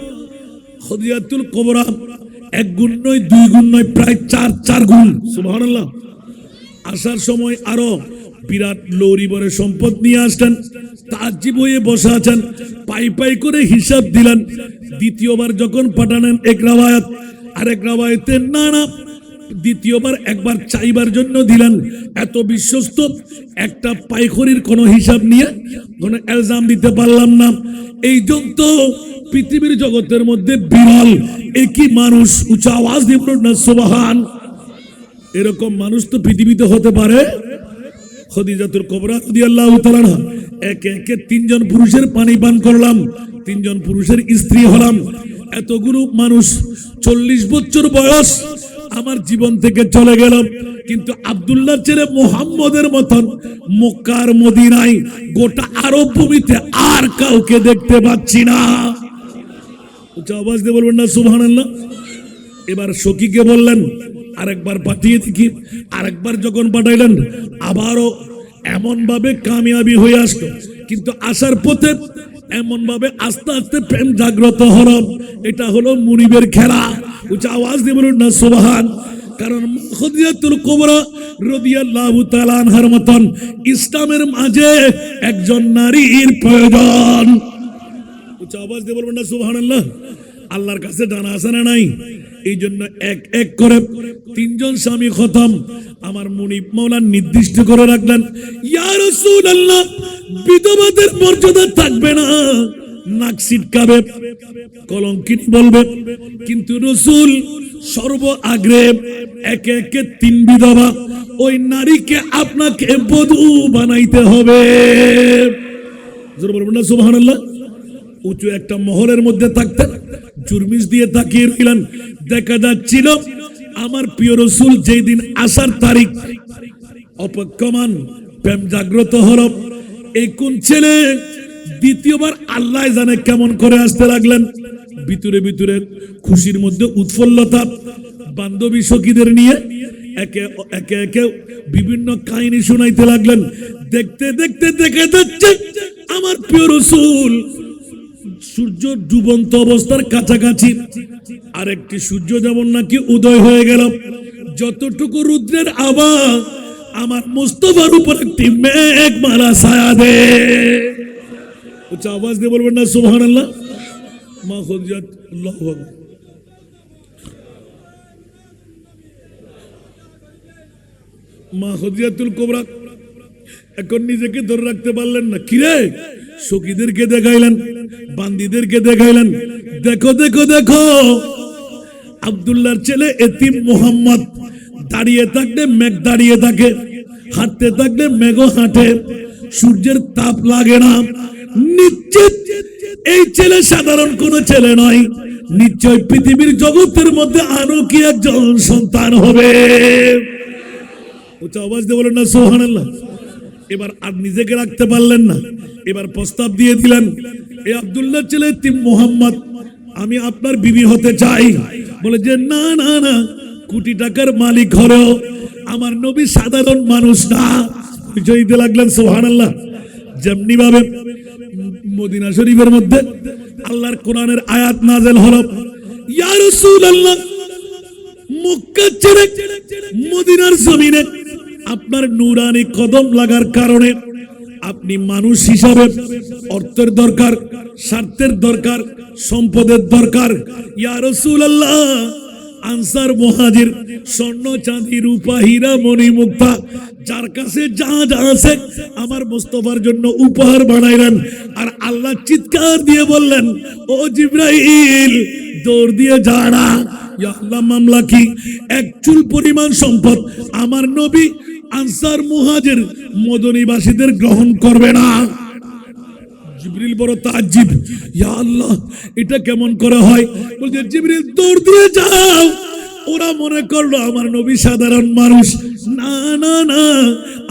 খাদিজাতুল কুবরা এক গুণ নয়, দুই গুণ নয়, প্রায় চার গুণ। সুবহানাল্লাহ। আসার সময় আরো বিরাট লরি ভরে সম্পদ নিয়ে আসলেন, তাজ্জিব হয়ে বসে আছেন, পাই করে হিসাব দিলেন। দ্বিতীয়বার যখন পাঠালেন এক রাওয়ায়াত, আরেক রাওয়ায়াতে না, দ্বিতীয়বার একবার চাইবার জন্য দিলেন। এত বিশ্বস্ত, একটা পাইখরির কোনো হিসাব নিয়ে কোনো এলজাম দিতে পারলাম না। এই জন্য পৃথিবীর জগতের মধ্যে বিরল একই মানুষ, উঁচা আওয়াজ দিয়ে বলুন না সুবহান। এরকম মানুষ তো পৃথিবীতে হতে পারে। খদিজাতুল কুবরা রাদিয়াল্লাহু তাআলা আনহা একে একে 3 জন পুরুষের পানি পান করলাম, 3 জন পুরুষের স্ত্রী হলাম। এতগুলো মানুষ, 40 বছর বয়স আমার জীবন থেকে চলে গেল, কিন্তু আব্দুল্লাহ ছেলে মুহাম্মদের মতন মক্কার মদিনায় গোটা আরব ভূমিতে আর কাউকে দেখতে পাচ্ছি না। উচ্চ আওয়াজ দিয়ে বলবেন না সুবহানাল্লাহ। এবার সখীকে বললেন আরেকবার পাঠিয়ে দেখি। আরেকবার যখন পাঠাইলেন আবারও এমন ভাবে কামিয়াবি হয়ে আসলো, কিন্তু আসার পথে এমন ভাবে আস্তে আস্তে প্রেম জাগ্রত হলো। এটা হলো মুনিবের খেলা। উচ্চ আওয়াজ দিয়ে বলুন না সুবহান। কারণ খদিজাতুল কুবরা রাদিয়াল্লাহু তাআলা আনহার মতন ইসলামের মাঝে একজন নারীর প্রয়োজন। উচ্চ আওয়াজ দিয়ে বলবেন না সুবহানাল্লাহ। আল্লাহর কাছে জানা আছে না নাই? এই জন্য এক এক করে 3 জন স্বামী খতম। আমার মুনিব মাওলা নির্দিষ্ট করে রাখলেন, ইয়া রাসূলুল্লাহ, বিধবাদের মর্যাদা থাকবে না, নাক ছিটকাবে, কলঙ্কিত বলবে, কিন্তু রাসূল সর্ব আগ্রে একে একে 3 বিধবা ওই নারীকে আপনাকে বধূ বানাইতে হবে। জোরে বলবেন না সুবহানাল্লাহ। উঁচু একটা মহলের মধ্যে থাকতেন, চুরমিস দিয়ে তাকিয়ে রইলেন। দেখা যাচ্ছিল আমার প্রিয় রাসূল যেই দিন আসার তারিখ, অপেক্ষমান প্রেম জাগ্রত হল। এই কোন ছেলে দ্বিতীয়বার আল্লাহ জানে কেমন করে আসতে লাগলেন। ভিতরে ভিতরে খুশির মধ্যে উৎফুল্লতা, বান্ধবী সখীদের নিয়ে একে একে বিভিন্ন কাহিনী শোনাইতে লাগলেন। দেখতে দেখতে দেখা যাচ্ছে আমার প্রিয় রাসূল সূর্য ডুবন্ত অবস্থার কাছাকাছি, আরেকটি সূর্য যেমন নাকি উদয় হয়ে গেল। যতটুকু রুদ্রের আভা, আমার মুস্তাফার উপর একটি মেঘমালা ছায়া দে। উচ্চ আওয়াজ দিয়ে বলবেন না সুবহানাল্লাহ। মা খদিজা, আল্লাহু আকবার। মা খদিজাতুল কুবরা এখন নিজেকে ধরে রাখতে পারলেন না। কিরে, সখীদেরকে দেখাইলেন, বান্দীদেরকে দেখাইলেন, দেখো দেখো দেখো, আব্দুল্লাহর ছেলে এতিম মুহাম্মদ দাঁড়িয়ে থাকলে মেঘ দাঁড়িয়ে থাকে, হাঁটতে থাকলে মেঘ হাঁটে, সূর্যের তাপ লাগে না। নিশ্চিত এই ছেলে সাধারণ কোন ছেলে নয়, নিশ্চয় পৃথিবীর জগতের মধ্যে আরো কি একজন সন্তান হবে। উচ্চ আওয়াজ দিয়ে বলেন না সুবহানাল্লাহ। এবার আর নিজেকে রাখতে পারলেন না, এবার প্রস্তাব দিয়ে দিলেন, এ আব্দুল্লাহ ছেলে এতিম মুহাম্মদ, আমি আপনার বিবি হতে চাই। বলে যে না না না, কোটি টাকার মালিক হলেও আমার নবী সাধারণ মানুষ না। পরিচয় দিতে লাগলেন সুবহানাল্লাহ। যেমনি ভাবে মদিনা শরীফের মধ্যে আল্লাহর কোরআনের আয়াত নাযিল হলো, ইয়া রাসূলুল্লাহ, মক্কা ছেড়ে মদিনার জমিনে আপনার নূরানি কদম লাগার কারণে আপনি মানুষ হিসাবে অর্থের দরকার, স্বার্থের দরকার, সম্পদের দরকার। ইয়া রাসূলুল্লাহ, আনসার মুহাজির স্বর্ণ চাঁদি রূপা হীরা মণি মুক্তা যার কাছে যা যা আছে আমার মুস্তাফার জন্য উপহার বানাইলেন। আর আল্লাহ চিৎকার দিয়ে বললেন, ও জিবরাইল, দৌড় দিয়ে যা না, ইয়া আল্লাহ, মামলা কি? এক চুল পরিমাণ সম্পদ আমার নবী আনসার মুহাজির মদনীবাসীদের গ্রহণ করবে না। জিবরিল বড় তাজ্জিব, ইয়া আল্লাহ, এটা কেমন করে হয়? বলছে জিবরিল, দৌড় দিয়ে যাও। ওরা মনে করলো আমার নবী সাধারণ মানুষ। না না না,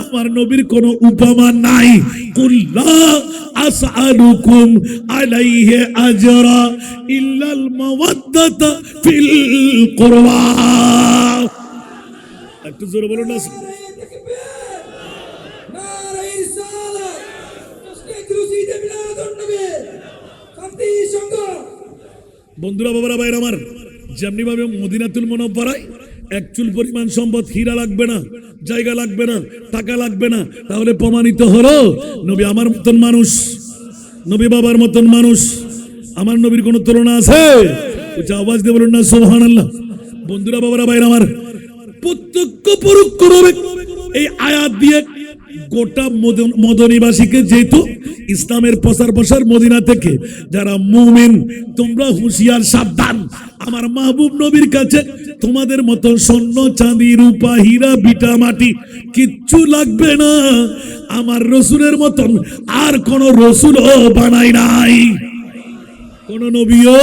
আমার নবীর কোনো উপমা নাই। কুল্লা আসআলুকুম আলাইহি আজরা ইল্লাল মাওয়াদ্দাতা ফিল কুরবা। একটু জোরে বলুন না। বন্ধুরা, বাবারা, ভাইরা আমার, যেমনি ভাবে মদিনাতুল মুনাওয়ারায় এক চুল পরিমাণ সম্পদ, হীরা লাগবে না, জায়গা লাগবে না, টাকা লাগবে না, তাহলে প্রমাণিত হলো নবী আমার মতন মানুষ, নবী বাবার মতন মানুষ। আমার নবীর কোনো তুলনা আছে? আওয়াজ দিয়ে বলুন না সুবহানাল্লাহ। বন্ধুরা, বাবারা, ভাইরা আমার, প্রত্যক্ষ পরোক্ষভাবে এই আয়াত দিয়ে গোটা মদনীবাসীকে, যেহেতু ইসলামের প্রসার মদিনা থেকে, যারা মুমিন তোমরা হুঁশিয়ার, সাবধান। আমার মাহবুব নবীর কাছে তোমাদের মতো স্বর্ণ চাঁদি রূপা হীরা বিটা মাটি কিচ্ছু লাগবে না। আমার রসুলের মতন আর কোন রসুলও বানাই নাই, কোন নবীও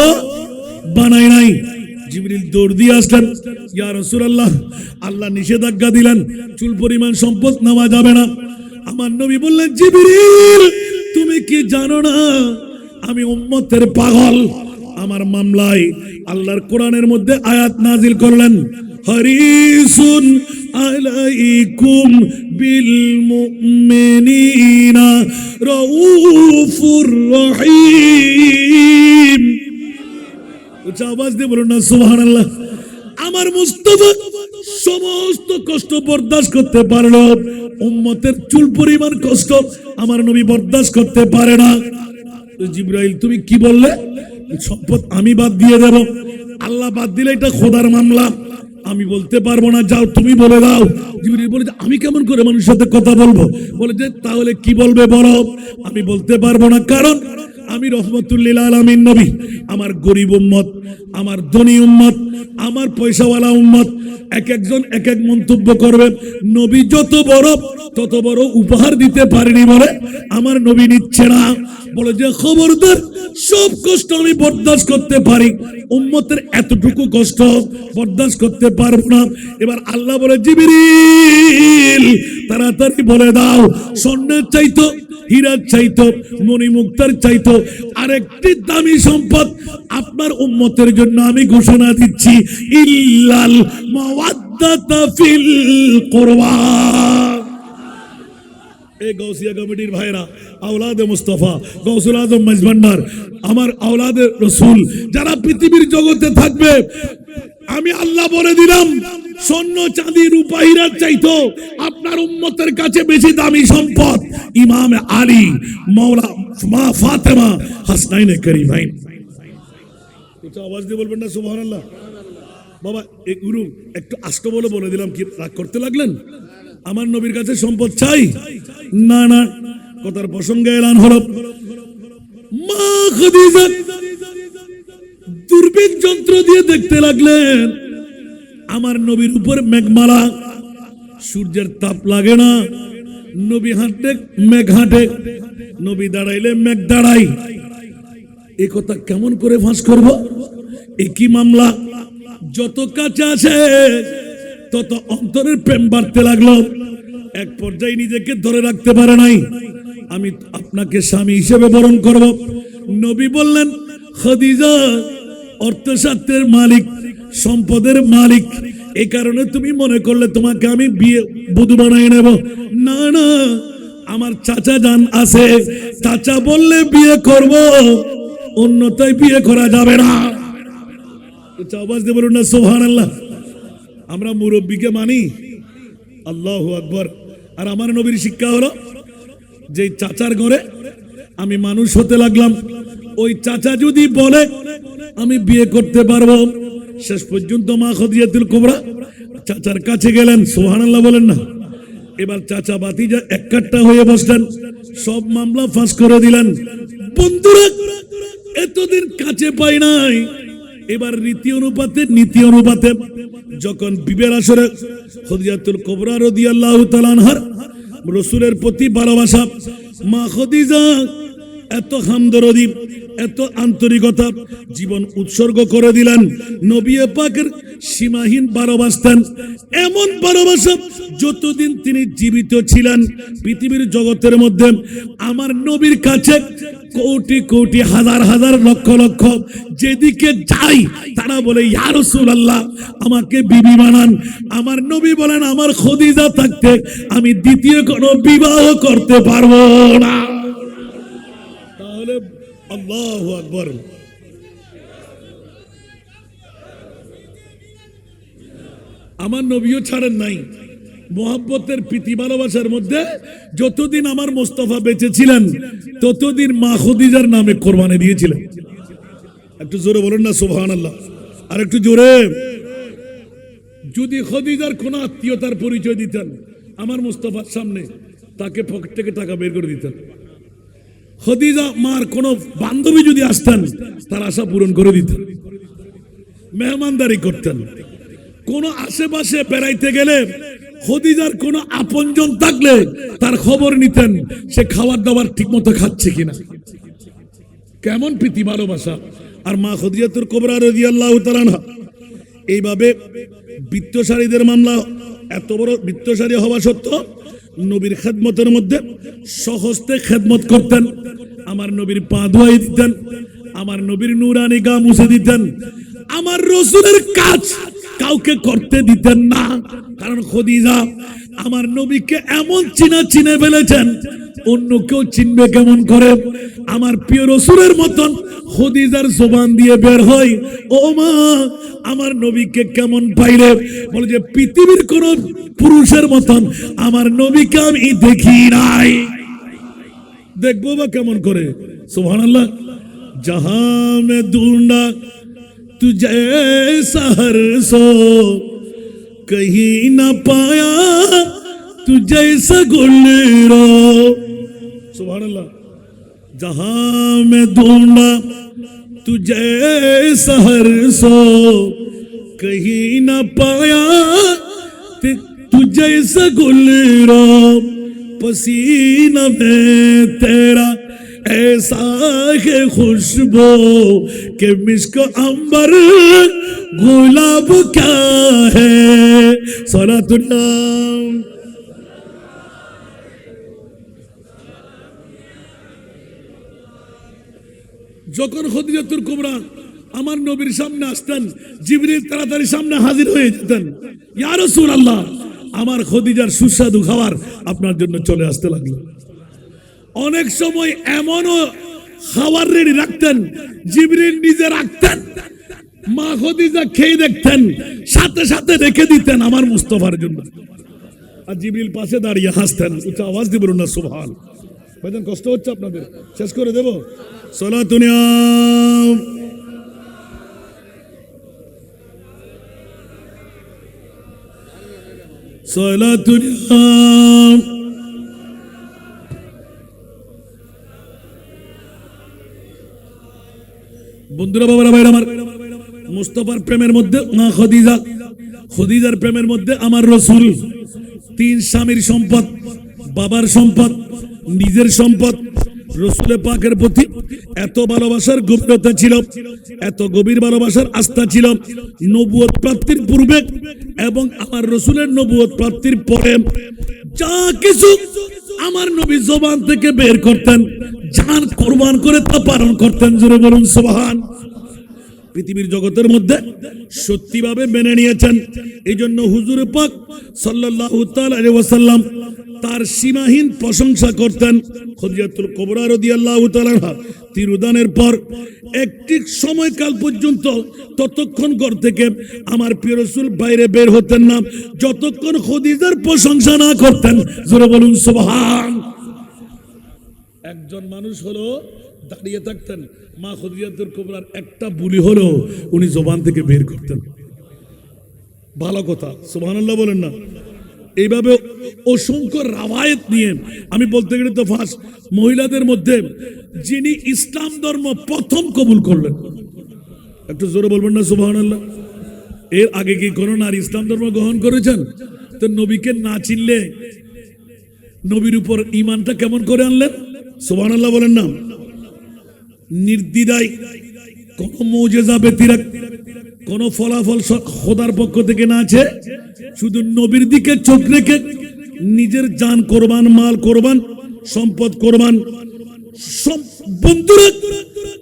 বানাই নাই। জিবরিল দৌড় দিয়ে আসলেন, ইয়া রাসূলুল্লাহ, আল্লাহ নিষেধাজ্ঞা দিলেন চুল পরিমাণ সম্পদ নেওয়া যাবে না। আমার নবী বললেন, জিবরিল তুমি কি জানো না আমি উম্মতের পাগল? আমার মামলায় আল্লাহর কোরআনের মধ্যে আয়াত নাজিল করলেন, হারিসুন আলাইকুম বিল মুমিনিনা রাউফুর রহিম। উচ্চ আওয়াজ দিয়ে বলুন না সুবহানাল্লাহ। আমার মুস্তাফা সমস্ত কষ্ট বরদাস্ত করতে পারলো, উম্মতের চুল পরিমাণ কষ্ট আমার নবী বরদাস্ত করতে পারে না। জিবরাইল তুমি কি বললে? সম্পদ আমি বাদ দিয়ে দেব। আল্লাহ বাদ দিলে এটা খোদার মামলা, আমি বলতে পারবো না, যাও তুমি বলে দাও। জিবরাইল বলে যে আমি কেমন করে মানুষের সাথে কথা বলবো? বলে যে তাহলে কি বলবে বলো। আমি বলতে পারবো না, কারণ আমি রহমতুল্লিল আলামিন নবী। আমার গরিব উম্মত, আমার ধনী উম্মত, আমার পয়সাওয়ালা উম্মত এক একজন এক এক মন্তব্য করবে। নবী যত বড় তত বড় উপহার দিতে পারেনি বলে আমার নবী নিচ্ছে না। বলে যে খবরদার, সব কষ্ট আমি বরদাস্ত করতে পারি, উম্মতের এতটুকু কষ্ট বরদাস্ত করতে পারবো না। এবার আল্লাহ বলে, জিবরিল তাড়াতাড়ি বলে দাও, স্বর্ণের চাইতো, হীরার চাইতো, মণিমুক্তার চাইতো আরেকটি দামি সম্পদ আপনার উম্মতের জন্য আমি ঘোষণা দিচ্ছি, ইল্লাল মাওয়াদ্দাতা ফিল কুরবা। এই গাউসিয়া কমিটির ভাইরা, আওলাদে মুস্তাফা, গাউসুল আজম মাইজভান্ডার, আমার আওলাদে রসুল যারা পৃথিবীর জগতে থাকবে, আমি আল্লাহ বলে দিলাম, স্বর্ণ চাঁদি রূপা হীরার চাইতো আপনার উম্মতের কাছে বেশি দামি সম্পদ ইমাম আলী, মাওলা মা ফাতেমা, হাসনাইনে করিমাইন। একটু আওয়াজ দিয়ে বলবেন না সুবহানাল্লাহ। বাবা এই গুরু একটু আস্ত বলে দিলাম, কি রাগ করতে লাগলেন? আমার নবীর কাছে সম্পদ চাই না, না, কথার প্রসঙ্গে এলান হলো। মা খাদিজা দূরবীন যন্ত্র দিয়ে দেখতে লাগলেন আমার নবীর উপর মেঘমালা, সূর্যের তাপ লাগে না, নবী হাঁটে মেঘ হাঁটে, নবী দাঁড়াইলে মেঘ দাঁড়াই। এ কথা কেমন করে ফাঁস করব? একই মামলা। যত কাছে আছে তত অন্তরের প্রেম বাড়তে লাগলো। এক পর্যায়ে নিজেকে ধরে রাখতে পারে নাই, আমি আপনাকে স্বামী হিসেবে বরণ করব। নবী বললেন, খাদিজা অর্থশাস্ত্রের মালিক, সম্পদের মালিক, এই কারণে তুমি মনে করলে তোমাকে আমি বিয়ে বধূ বানাই নেব? না না, আমার চাচা জান আছে, চাচা বললে বিয়ে করব, অন্যথায় বিয়ে করা যাবে না। আওয়াজ দিয়ে বলুন না সুবহানাল্লাহ। আমরা মুরব্বীকে মানি, আল্লাহু আকবার। আর আমার নবীর শিক্ষা হলো, যে চাচার ঘরে আমি মানুষ হতে লাগলাম, ওই চাচা যদি বলে আমি বিয়ে করতে পারবো, শেষ পর্যন্ত মা খাদিজাতুল কুবরা চাচার কাছে গেলেন, সুবহানাল্লাহ বলেন না। এবার চাচা ভাতিজা এক কাট্টা হয়ে বসলেন, সব মামলা ফাঁস করে দিলেন। বন্ধুরা, এতদিন কাছে পাই নাই, এবার রীতি অনুপাতে নীতি অনুপাতে যখন বিবের আসরে খাদিজাতুল কুবরা রাদিয়াল্লাহু তাআলা আনহার রাসূলের প্রতি ভালোবাসা, মা খাদিজা এত হামদরদি, এত আন্তরিকতা, জীবন উৎসর্গ করে দিলেন। নবী পাকের সীমাহীন ভালোবাসতেন, এমন ভালোবাসা যতদিন তিনি জীবিত ছিলেন পৃথিবীর জগতের মধ্যে আমার নবীর কাছে কোটি কোটি হাজার হাজার লক্ষ লক্ষ যেদিকে যাই তারা বলে, ইয়া রাসূলুল্লাহ আমাকে বিবি বানান। আমার নবী বলেন, আমার খাদিজা থাকতে আমি দ্বিতীয় কোনো বিবাহ করতে পারবো না। তাহলে আল্লাহু আকবার। আমার নবীও ছাড়েন নাই। মোহাব্বতের প্রীতি ভালোবাসার মধ্যে যতদিন আমার মোস্তফা বেঁচে ছিলেন ততদিন মা খদিজার নামে কোরবানি দিয়েছিলেন। একটু জোরে বলেন না সুবহানাল্লাহ, আর একটু জোরে। যদি খদিজার কোন আত্মীয়তার পরিচয় দিতেন আমার মুস্তাফার সামনে, তাকে পকেট থেকে টাকা বের করে দিতেন। খদিজা মার কোন বান্ধবী যদি আসতেন তার আশা পূরণ করে দিতেন, মেহমানদারি করতেন। কোন আশেপাশে বেড়াইতে গেলে খদিজার কোন আপনজন থাকলে তার খবর নিতেন, সে খাবার দাবার ঠিক মতো খাচ্ছে কিনা। কেমন প্রীতি ভালোবাসা। আর মা খদিজাতুল কুবরা রাদিয়াল্লাহু তাআলা আনহা এইভাবে বিত্তশালীদের মামলা, এত বড় বিত্তশালী হওয়া সত্ত্বেও নবীর খেদমতের মধ্যে সহস্তে খেদমত করতেন। আমার নবীর পা ধুয়াই দিতেন, আমার নবীর নূরানি গা মুছে দিতেন। আমার রাসূলের কাজ কাউকে করতে দিতেন না, কারণ খদিজা আমার নবীকে এমন চিনে ফেলেছেন, অন্য কেউ চিনবে কেমন করে। আমার প্রিয় রাসূলের মতন খদিজার জবান দিয়ে বের হয়, ও মা আমার নবীকে কেমন পাইলে, বলে যে পৃথিবীর কোন পুরুষের মতন আমার নবীকে আমি দেখি নাই, দেখবো বা কেমন করে। সুবহানাল্লাহ। जहां में ढूंढा तुझे सहर सो, कहीं न पाया तुझे सगुलरो। सुभान अल्लाह। जहां में ढूंढा तुझे सहर सो, कहीं न पाया तुझे सगुलरो। पसीना में तेरा ऐसा है खुशबू के मिस्क अंबर गुलाब क्या है। सलातुल्लाह। যখন খদিজাতুল কুবরা আমার নবীর সামনে আসতেন, জিবরিল তাড়াতাড়ি সামনে হাজির হয়ে যেতেন। ইয়া রাসূলুল্লাহ, আমার খদিজার সুস্বাদু খাবার আপনার জন্য চলে আসতে লাগলো। অনেক সময় এমনও খাবার রেডি রাখতেন, জিবরিল নিজে রাখতেন, মা খদিজা খেয়ে দেখতেন, সাথে সাথে রেখে দিতেন আমার মুস্তাফার জন্য। আর জিবরিল পাশে দাঁড়িয়ে হাসতেন। উচ্চ আওয়াজ দিয়ে বলুন না সুবহান। ভাইজান কষ্ট হচ্ছে আপনাদের, শেষ করে দেব। সালাতুনিয়া সালাতুনিয়া। বন্ধুরা, বাবারা, ভাইরা আমার, মুস্তাফার প্রেমের মধ্যে মা খদিজা, খদিজার প্রেমের মধ্যে আমার রাসূল। তিন স্বামীর সম্পদ, বাবার সম্পদ, নিজের সম্পদ। রাসূলের পাকের প্রতি এত ভালোবাসার গভীরতা ছিল, এত গভীর ভালোবাসার আস্থা ছিল নবুয়ত প্রাপ্তির পূর্বে এবং আমার রাসূলের নবুয়ত প্রাপ্তির পরে। যা কিছু আমার নবী জবান থেকে বের করতেন, জান কুরবান করে তা পালন করতেন। জোরে বলুন সুবহান। পৃথিবীর জগতের মধ্যে সত্যিভাবে মেনে নিয়েছেন। এই জন্য হুজুর পাক সাল্লাল্লাহু তাআলা আলাইহি ওয়াসাল্লাম তার সীমাহীন প্রশংসা করতেন। খদিজাতুল কুবরা রাদিয়াল্লাহু তাআলা আনহা তিরুদানের পর একটি সময়কাল পর্যন্ত ততক্ষণ ঘর থেকে আমার প্রিয় রাসূল বাইরে বের হতেন না যতক্ষণ খদিজার প্রশংসা না করতেন। জোরে বলুন সুবহান। একজন মানুষ হলো দাঁড়িয়ে থাকতেন, মা খদিজাতুল কুবরার একটা বুলি হলো উনি জবান থেকে বের করতেন। ভালো কথা, সুবহানাল্লাহ বলেন না। এইভাবে অসংখ্য রাওয়ায়াত নিয়ে আমি বলতে গেলে তো ফার্স্ট মহিলাদের মধ্যে যিনি ইসলাম ধর্ম প্রথম কবুল করলেন, একটু জোরে বলবেন না সুবহানাল্লাহ। এর আগে কি কোনো নারী ইসলাম ধর্ম গ্রহণ করেছেন? তো নবীকে না চিনলে নবীর উপর ঈমানটা কেমন করে আনলেন? সুবহানাল্লাহ বলেন না। নির্দ্বিধায় কোন মুজিজা ব্যতিরেক কোন ফলাফল খোদার পক্ষ থেকে না আছে, শুধু নবীর দিকে চোখ রেখে নিজের জান কোরবান, মাল কোরবান, সম্পদ কোরবান। বন্ধুরা,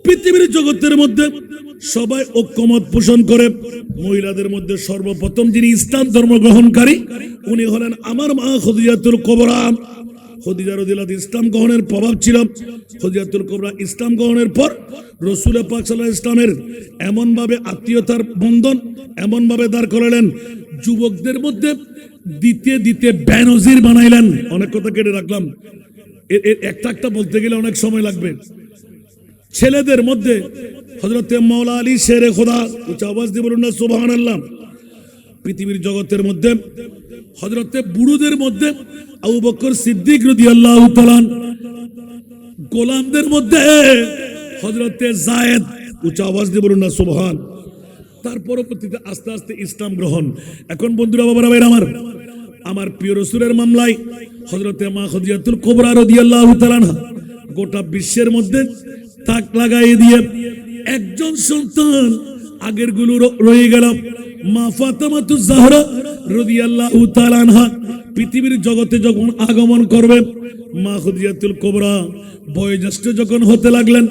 পৃথিবীর জগতের মধ্যে সবাই ঐক্যমত পোষণ করে মহিলাদের মধ্যে সর্বপ্রথম যিনি ইসলাম ধর্ম গ্রহণকারী উনি হলেন আমার মা খদিজাতুল কুবরা। খদিজা রাদিয়াল্লাহু ইসলাম গ্রহণের প্রভাব ছিল। খদিজাতুল কুবরা ইসলাম গ্রহণের পর রাসূল পাক সাল্লাল্লাহু আলাইহি ওয়াসাল্লামের এমন ভাবে আত্মীয়তার বন্ধন এমন ভাবে দাঁড় করালেন, যুবকদের মধ্যে দিতে দিতে বেনজির বানাইলেন। অনেক কথা কেটে রাখলাম, একটা একটা বলতে গেলে অনেক সময় লাগবে। ছেলেদের মধ্যে হযরতে মাওলা আলী শেরে খোদা, উচ্চ আওয়াজ দিয়ে বলুন না সুবহানাল্লাহ। পৃথিবীর জগতের মধ্যে হযরতে বুড়োদের মধ্যে আবু বকর সিদ্দিক রাদিয়াল্লাহু তাআলা, গোলামদের মধ্যে হযরতে যায়েদ, উচ্চ আওয়াজ দিয়ে বলুন না সুবহান। তার পরবর্তীতে আস্তে আস্তে ইসলাম গ্রহণ। এখন বন্ধুরা, বাবারা, ভাইরা আমার প্রিয় রাসূলের মামলায় হযরতে মা খাদিজাতুল কুবরা রাদিয়াল্লাহু তাআলা গোটা বিশ্বের মধ্যে তাক লাগাই দিয়ে একজন সন্তান আগের গুলো রয়ে গেল। মা ফাতেমাতুজ জাহরা রাদিয়াল্লাহু তাআলা আনহা পৃথিবীর জগতে যখন আগমন করবে, মা খাদিজাতুল কুবরা বয়োজ্যেষ্ঠ যখন হতে লাগলেন,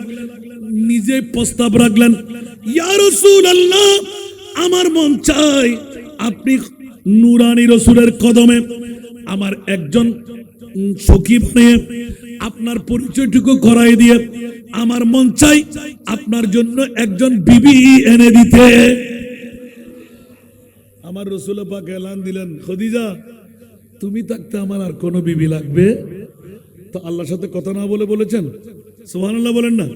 নিজে প্রস্তাব রাখলেন, ইয়া রাসূলুল্লাহ, আমার মন চায় আপনি নূরানী রাসূলের কদমে আমার একজন সখী বানিয়ে আপনার পরিচয়টুকু করাই দিয়ে আমার মন চাই আপনার জন্য একজন বিবি এনে দিতে। আমার রাসূল পাক এলান দিলেন, খাদিজা, তুমি থাকতে আমার আর কোনো বিবি লাগবে? তো আল্লাহর সাথে কথা না বলে বলেছেন, সুবহানাল্লাহ বলেন না।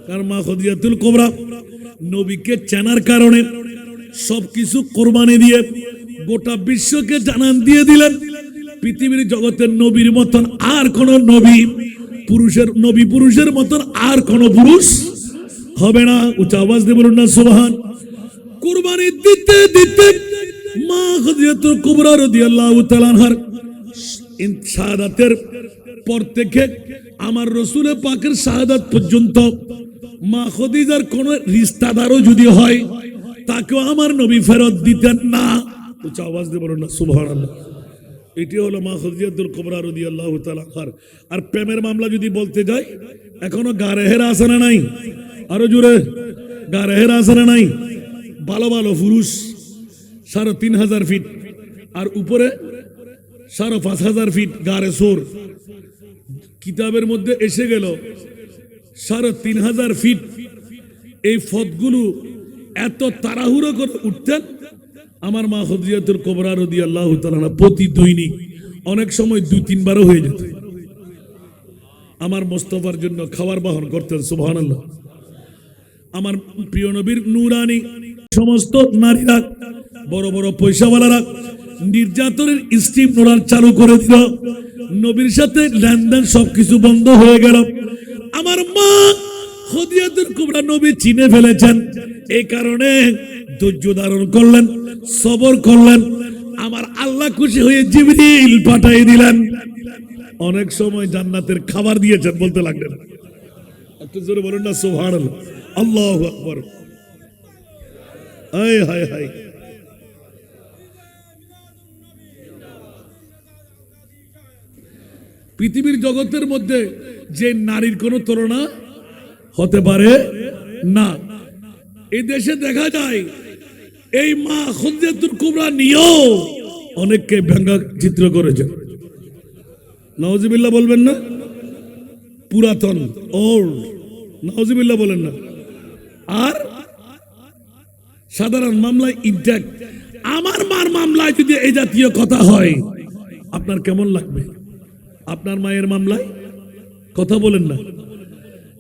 কারণ মা খাদিজাতুল কুবরা নবীকে চেনার কারণে সবকিছু কোরবানি দিয়ে গোটা বিশ্বকে জানান দিয়ে দিলেন, পৃথিবীর জগতের নবীর মতন আর কোন নবী পুরুষের মতন আর কোন পুরুষ হবে না। উচ্চ আওয়াজ দিয়ে বলুন না সুবহান। কুরবানি দিতে দিতে মা খাদিজাতুল কুবরা রাদিয়াল্লাহু তাআলা আনহার শাহাদাতের পর থেকে আমার রাসূল পাকের শাহাদাত পর্যন্ত মা খাদিজার কোন রিশতাদারও যদি হয় তাকেও আমার নবী ফেরত দিতেন না। উচ্চ আওয়াজ দিয়ে বলুন না সুবহানাল্লাহ। এটি হলো মা খাদিজাতুল কুবরা রাদিয়াল্লাহু তাআলা আনহার। আর প্রেমের মামলা যদি বলতে যাই, এখনো গারেহেরা আছে না নাই? আরো জোরে, গারেহেরা আছে না নাই? ভালো ভালো পুরুষ ৩,৫০০ ফিট আর উপরে ৫,৫০০ ফিট গারে সোর। কিতাবের মধ্যে এসে গেল ৩,৫০০ ফিট। এই ফতগুলো এত তাড়াহুড়ো করে উঠতেন আমার মা খাদিজাতুল কুবরা রাদিয়াল্লাহু তাআলা প্রতি দৈনিক, অনেক সময় ২-৩ বারও হয়ে যেত, আমার মোস্তফার জন্য খাবার বহন করতেন। সুবহানাল্লাহ। আমার প্রিয় নবীর নূরানী সমস্ত নারীরা, বড় বড় পয়সাওয়ালারা নির্যাতনের স্টিম রোলার চালু করে দিল, নবীর সাথে লেনদেন সবকিছু বন্ধ হয়ে গেল। আমার মা খাদিজাতুল কুবরা নবী চিনে ফেলেছেন, এই কারণে ধৈর্য ধারণ করলেন, সবর করলেন। আমার আল্লাহ খুশি হয়ে জিবরিল পাঠিয়ে দিলেন, অনেক সময় জান্নাতের খাবার দিয়েছেন বলতে লাগলেন। একটু জোরে বলুন না সুবহানাল্লাহ, আল্লাহু আকবার। হায় হায় হায়। পৃথিবীর জগতের মধ্যে যে নারীর কোনো তুলনা হতে পারে না। এই দেশে দেখা যায় এই মা খাদিজাতুল কুবরা নিয়েও অনেককে ব্যঙ্গ চিত্র করেছেন। নাউজুবিল্লাহ বলবেন না? পুরাতন, ওল্ড, নাউজুবিল্লাহ বলেন না। আর সাধারণ মামলায় ইনট্যাক্ট। আমার মার মামলায় যদি এই জাতীয় কথা হয় আপনার কেমন লাগবে? আপনার মায়ের মামলায় কথা বলেন না।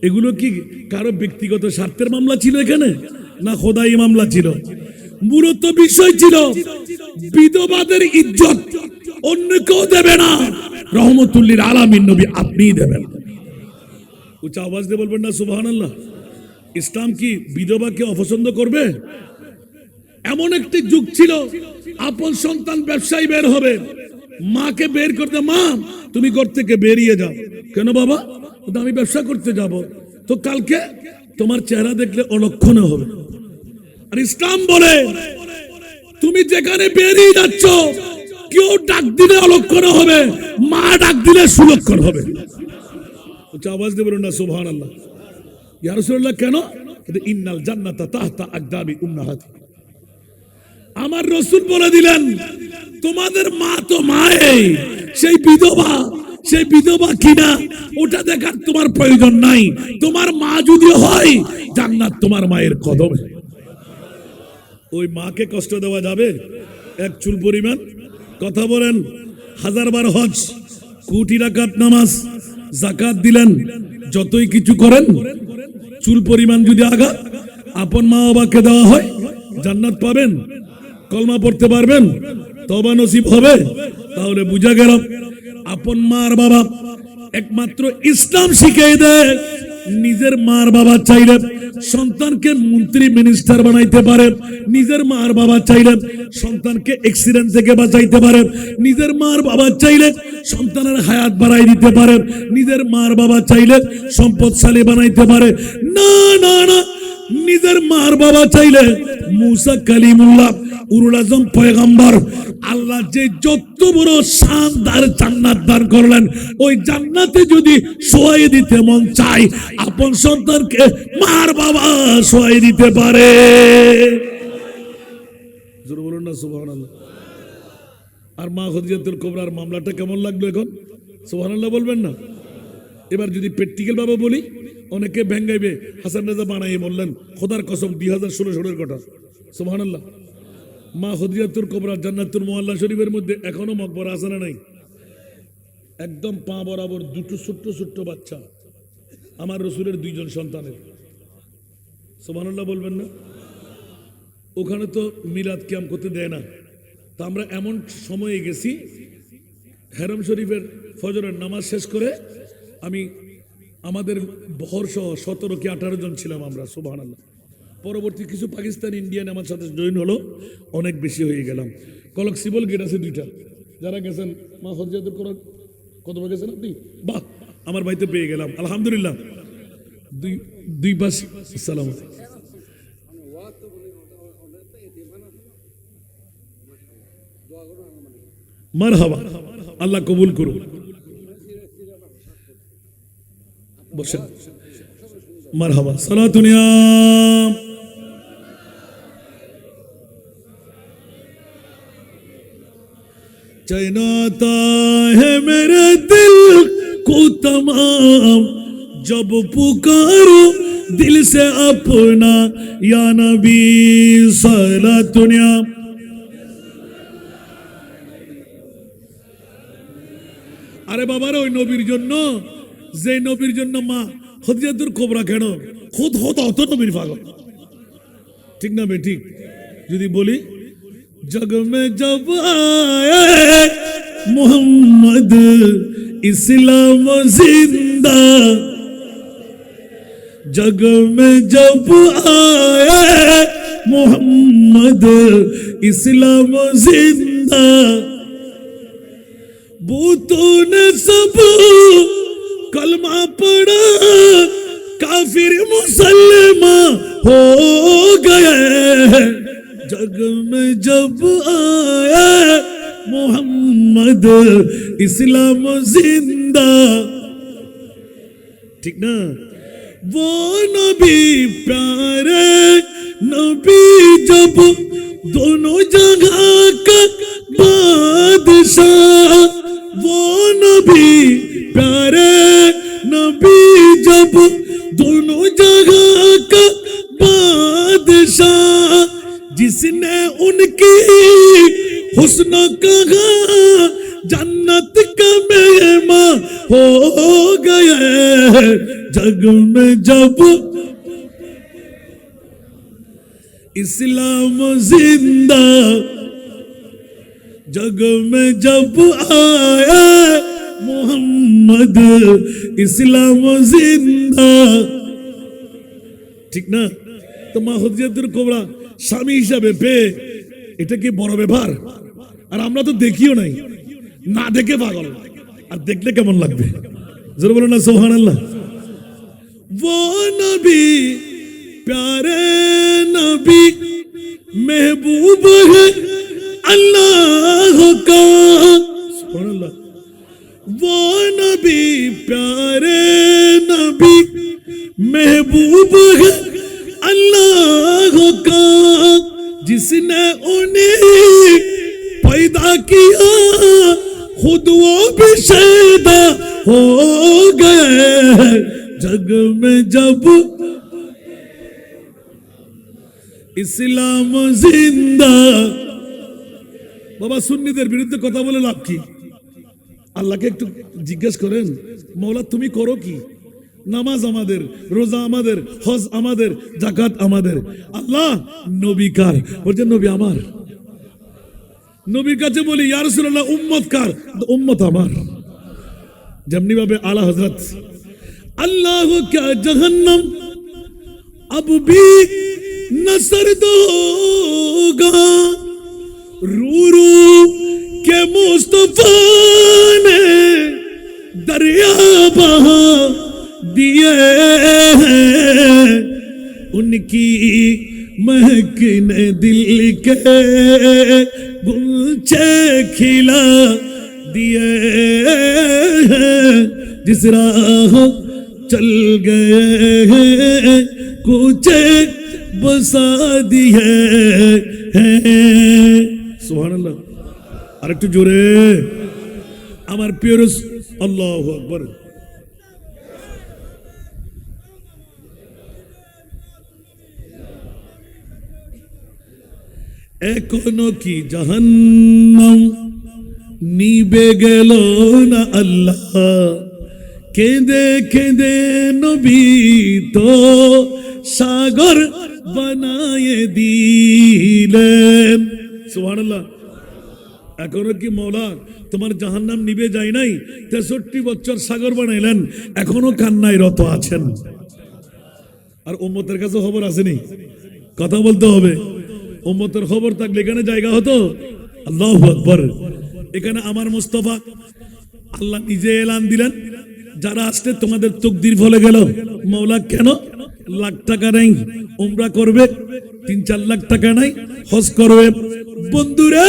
এগুলো কি কারো ব্যক্তিগত স্বার্থের মামলা ছিল এখানে, না খোদাই মামলা ছিল? মূলত বিষয় ছিল বিধবাদের ইজ্জত অন্য কেউ দেবে না, রহমতুল্লিল আলামিন নবী আপনিই দেবেন। উচ্চ আওয়াজ দিয়ে বলবেন না সুবহানাল্লাহ। ইসলাম কি বিধবাকে অপছন্দ করবে? এমন একটি যুগ ছিল, আপন সন্তান ব্যবসায়ী বের হবে, মাকে বের করতে, মা তুমি ঘর থেকে বেরিয়ে যাও। কেন বাবা? আমি ব্যবসা করতে যাব। তো কালকে তোমার চেহারা দেখলে অলক্ষণে হবে। আর ইসলাম বলে তুমি যেখানে বেরিয়ে যাচ্ছ কেউ ডাক দিলে অলক্ষণে হবে, মা ডাক দিলে সুলক্ষণ হবে। আওয়াজ দিয়ে বলুন না সুবহানাল্লাহ। ইয়া রাসূলুল্লাহ কেন? ইন্নাল জান্নাতা তাহতা আকদামি উম্মাহাতি। আমার রাসূল বলে দিলেন তোমাদের মা তো মাই, সেই বিধবা কিনা ওটা দেখার তোমার প্রয়োজন নাই। তোমার মা যদি হয় জান্নাত তোমার মায়ের কদমে। ওই মাকে কষ্ট দেওয়া যাবে? এক চুল পরিমাণ। কথা বলেন, 1000 বার হজ, কোটি রাকাত নামাজ, যাকাত দিলেন, যতই কিছু করেন, চুল পরিমাণ যদি আঘাত আপন মা বাবাকে দেওয়া হয়, জান্নাত পাবেন? কলমা পড়তে পারবেন? তওবা নসিব হবে? তাহলে বুঝা গেল আপন মার বাবা একমাত্র ইসলাম শিখিয়ে দেয়। নিজের মার বাবা চাইলে সন্তানকে মন্ত্রী মিনিস্টার বানাইতে পারে, নিজের মার বাবা চাইলে সন্তানকে অ্যাক্সিডেন্ট থেকে বাঁচাইতে পারে, নিজের মার বাবা চাইলে সন্তানের হায়াত বাড়াই দিতে পারে, নিজের মার বাবা চাইলে সম্পদশালী বানাইতে পারে। না না না, নিজের মার বাবা চাইলে মুসা কালিমুল্লাহ উরুল আজম পয়গম্বর আল্লাহ যে যত বড় শানদার জান্নাত দান করলেন, ওই জান্নাতে যদি শোয়াই দিতে মন চায়, আপন সন্তানকে মার বাবা শোয়াই দিতে পারে। জোরে বলুন না সুবহানাল্লাহ। আর মা খদিজাতুল কুবরার মামলাটা কেমন লাগলো এখন? সুবহানাল্লাহ বলবেন না? এবার যদি প্র্যাকটিক্যাল ভাবে বলি, অনেকে ভেঙ্গাইবে, হাসান রাজা বানাই বললেন, খোদার কসম 2016 সালের কথা। সুবহানাল্লাহ। মা খদিজাতুল কুবরা জান্নাতুল মুআল্লা শরীফের মধ্যে এখনো মকবরা আছে না নাই? একদম পা বরাবর দুটো ছোট্ট ছোট্ট বাচ্চা, আমার রসুলের 2 জন সন্তানের। সুবহানাল্লাহ বলবেন না? ওখানে তো মিলাদ কিয়াম করতে দেয় না। তা আমরা এমন সময়ে গেছি, হেরম শরীফের ফজরের নামাজ শেষ করে আমি আমাদের বহর সহ 17 কি 18 জন ছিলাম আমরা। সুবহানাল্লাহ। পরবর্তী কিছু পাকিস্তান ইন্ডিয়ান আমার সাথে জয়েন হলো, অনেক বেশি হয়ে গেলাম। কলেক্সিবল গেট আছে 2টা, যারা গেছেন মা খদিজাতুল কুবরা, কতবার গেছেন আপনি? বাহ, আমার ভাইতে পেয়ে গেলাম আলহামদুলিল্লাহ। দুই পাশ সালাম। মারহাবা, আল্লাহ কবুল করুন। বসেন। মারহাবা, সালাতুন ইয়া चैनाता है मेरे दिल को तमाम, जब पुकारो दिल से अपना या नबी सलातुन या। আরে বাবারা, ওই নবীর জন্য, যে নবীর জন্য মা খদিজাতুল কুবরা কেন খুদ হতো অত নবীর পাগল, ঠিক না বেঠিক? যদি বলি, जग में जब आए मोहम्मद इस्लाम जिंदा, जग में जब आए मोहम्मद इस्लाम जिंदा, बूतों ने सब कलमा पढ़ा, काफिर मुसलमान हो गए, जग में जब आया मोहम्मद इस्लाम जिंदा। ठीक ना? वो नबी प्यारे नबी, जब दोनों जगह का बादशाह, वो नबी प्यारे नबी, जब दोनों जगह का बादशाह, जिसने उनकी हुस्न कहा जन्नत का मेहमान हो गए, जग में जब इस्लाम जिंदा, जग में जब आया मोहम्मद इस्लाम जिंदा। ठीक ना? तो মা খদিজাতুল কুবরা স্বামী হিসাবে পেয়ে এটা কি বড় ব্যাপার? আর আমরা তো দেখিও নাই, না দেখে পাগল, আর দেখলে কেমন লাগবে? জোরে বলো না সুবহানাল্লাহ। वो नबी प्यारे नबी महबूब है अल्लाह का, सुबहानल्लाह। वो नबी प्यारे नबी महबूब है अल्लाह का, जिसने उन्हें पैदा किया खुद वो भी शैदा हो गए, जग में जब इस्लाम जिंदा, বাবা সুন্নিদের বিরুদ্ধে কথা বলে লাভ কি? আল্লাহকে একটু জিজ্ঞেস করেন, মৌলা তুমি করো কি? নামাজ আমাদের, রোজা আমাদের, হজ আমাদের, জাকাত আমাদের। আল্লাহ নবী কার? বলছে নবী আমার। নবীর কাছে বলি ইয়া রাসূলুল্লাহ উম্মত কার? উম্মত আমার। যেমনি ভাবে আলা হযরত আল্লাহ কা জাহান্নাম अब भी न सर्द होगा, रू रू के मुस्तफा ने दरिया बहा दिए हैं, उनकी महक ने दिल के गुलचे खिला दिए हैं, जिस राह चल गए हैं कुछे बसा दिए हैं। सुबहानाल्लाह। আর একটু জোরে আমার প্রিয় রাসূল, আল্লাহু আকবার। এখনো কি জাহান্নাম নিবে গেল না? আল্লাহ কেঁদে কেঁদে নবী তো সাগর বানায়ে দিলেন। সুবহানাল্লাহ। এখনো কি মওলা তোমার জাহান্নাম নিবে যায় নাই? 63 বছর সাগর বানাইলেন, এখনো কান্নায় রত আছেন। আর উম্মতের কাছে খবর আসেনি? কথা বলতে হবে। উম্মতের খবর থাকলে এখানে জায়গা হতো। আল্লাহু আকবার। এখানে আমার মুস্তাফা আল্লাহ নিজে এলান দিলেন, যারা আসলে তোমাদের তকদির ফলে গেল। মওলা কেন লাখ টাকা নাই উমরা করবে, 3-4 লাখ টাকা নাই হজ করবে। বন্ধুরা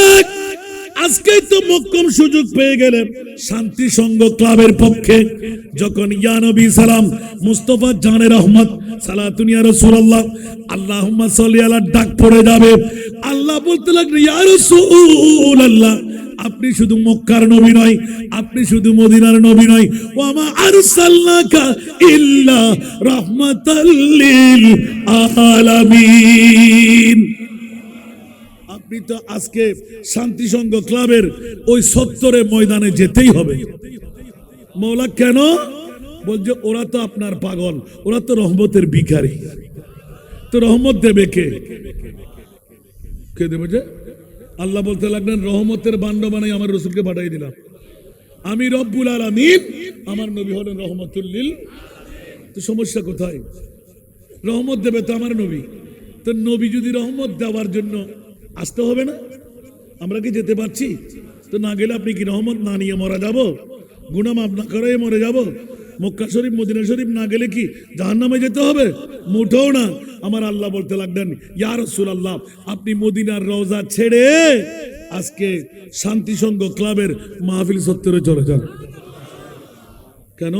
আজকেই তো মক্কম সুযোগ পেয়ে গেলেন শান্তি সংঘ ক্লাবের পক্ষে, যখন ইয়া নবী সালাম মুস্তাফা জানে রহমত সালাতুন ইয়া রাসূলুল্লাহ আল্লাহুম্মা সাল্লি আলা ডাক পড়ে যাবে, আল্লাহ বলতে লাগলেন ইয়া রাসূলুল্লাহ আপনি শুধু মক্কার নবী নয়, আপনি শুধু মদিনার নবী নয়, ওয়া মা আরসালনাকা ইল্লা রাহমাতাল লিল আলামিন। আপনি তো আজকে শান্তি সংঘ ক্লাবের ওই 70 ময়দানে যেতেই হবে। মওলা কেন? বলছে ওরা তো আপনার পাগল, ওরা তো রহমতের ভিখারি, তো রহমত দেবে কে? কে দেবে? যে আল্লাহ বলতে লাগলেন রহমতের বান্ড বানাই আমার রাসূলকে পাঠিয়ে দিলাম, আমি রব্বুল আলামিন, আমার নবী হলেন রহমতুল লিল। তো সমস্যা কোথায়? রহমত দেবে তো আমার নবী, তো নবী যদি রহমত দেওয়ার জন্য আসতে হবে না? আমরা কি যেতে পারছি? তো না গেলে আপনি কি রহমত না নিয়ে মরা যাব? গুনাহ মাফ না করে মরে যাব? মক্কা শরীফ মদিনা শরীফ না গেলে কি জাহান্নামে যেতে হবে? মুঠেও না। আমার আল্লাহ বলতে লাগলেন ইয়া রাসূলুল্লাহ আপনি মদিনার রওজা ছেড়ে আজকে শান্তি সংঘ ক্লাবের মাহফিল চত্বরে চলে যান। কেন?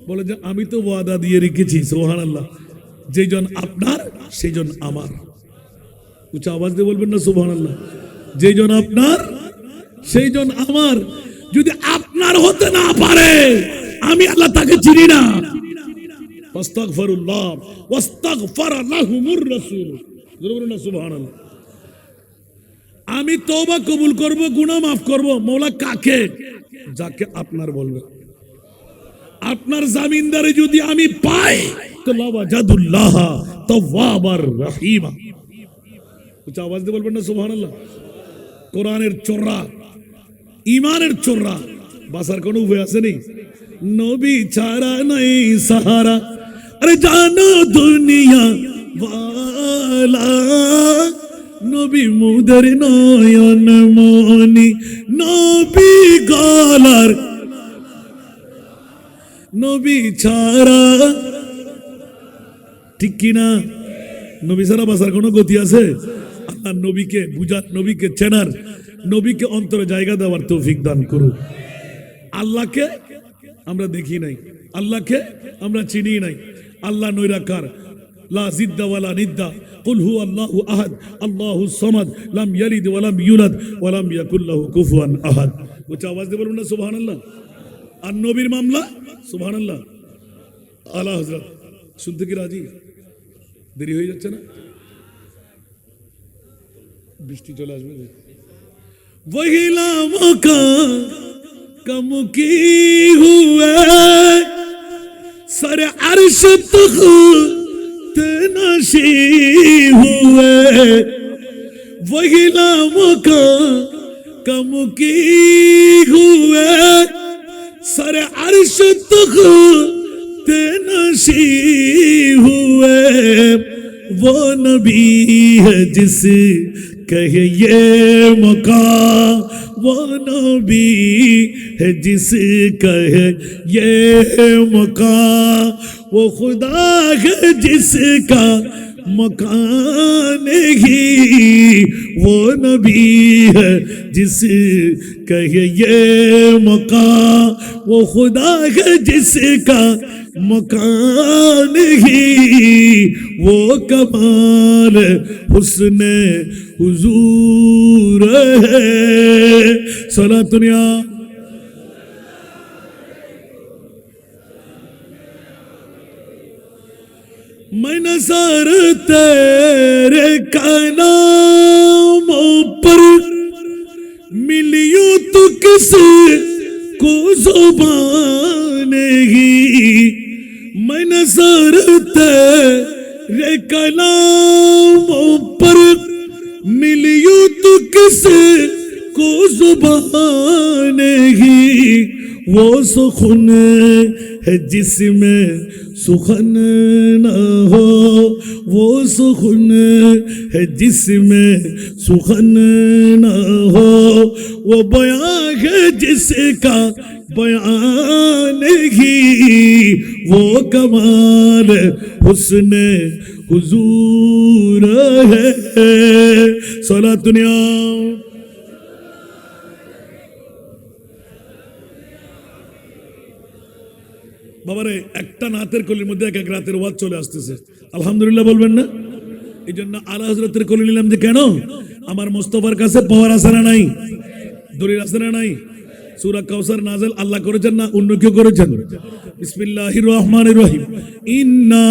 বলে যে আমি তো ওয়াদা দিয়ে রেখেছি, সুবহানাল্লাহ, যেজন আপনার সেজন আমার। উচ্চ আওয়াজ দিয়ে বলবেন না সুবহানাল্লাহ? যেজন আপনার সেইজন আমার। যদি আপনার হতে না পারে আমি আল্লাহ তাকে চিনি না। ফাস্তাগফিরুল্লাহ ওয়াস্তাগফার লাহুমুর রাসূল। বলুন না সুবহানাল্লাহ। আমি তওবা কবুল করব, গুনাহ মাফ করব। মওলা কাকে? যাকে আপনার বলবে। আপনার জামিনদারে যদি আমি পাই তো লাওয়াজাদুল্লাহ তাওয়াবার রহিমা। উচ্চ আওয়াজ দিয়ে বলবেন না সুবহানাল্লাহ? কোরআনের চোররা, ইমানের চোররা, বাঁচার কোনো উপায় আছে নি? নবী ছাড়া নাই সাহারা। আরে জানো দুনিয়া ওয়ালা নবী মুদের নয়ন মনি, নবী গলার নবী ছাড়া, ঠিক কিনা? নবী ছাড়া বাঁচার কোনো গতি আছে? আল্লাহ নবীকে বুঝার, নবীকে চেনার, নবীকে অন্তরে জায়গা দেওয়ার তৌফিক দান করুন। আল্লাহকে আমরা দেখি নাই, আল্লাহকে আমরা চিনি নাই। আল্লাহ নৈরাকার, লা জিদ্দা ওয়ালা নিদ্দা, কুল হু আল্লাহু আহাদ আল্লাহুস সামাদ লাম ইয়ালিদ ওয়া লাম ইউলাদ ওয়া লাম ইয়াকুল লাহু কুফুয়ান আহাদ। উচ্চ আওয়াজ দিয়ে বলুন না সুবহানাল্লাহ। আর নবীর মামলা সুবহানাল্লাহ। আলা হযরত শুনতে কি রাজি? দেরি হয়ে যাচ্ছে না? বৃষ্টি চলে আসবে। वही लामों का कम की हुए सर अर्श तख्त नशी हुए वही लामों का कम की हुए सर अर्श तख्त नशी हुए वो नबी है जिस कहे ये मका वो नबी है जिस कहे ये मका वो खुदा है जिसका मकान ही वो नबी है जिस कहे ये मका वो खुदा है जिसका मकान ही वो कमाल हुस्न हुजूर है सला दुनिया मैं नज़र तेरे कलामों पर मिलियो तो किस को ज़ुबान ही मैं नज़र तेरे कलामों पर मिलियो तो किस को ज़ुबान ही वो सुखन है जिसमें सुखन न हो वो सुखन है जिसमें सुखन न हो वो बयां है जिसका बयान ही वो कमाल हुस्न हुजूर है सला दुनिया বাবারে একটা নাতের কলির মধ্যে এক এক রাতের ওয়াজ চলে আসতেছে আলহামদুলিল্লাহ বলবেন না এই জন্য আলা হযরতের কলি নিলাম যে কেন আমার মুস্তাফার কাছে পাওয়ার আছে না নাই দলিল আছে না নাই সূরা কাউসার নাযিল আল্লাহ করেছেন না অন্য কেউ করেছেন বিসমিল্লাহির রহমানির রহিম ইন্না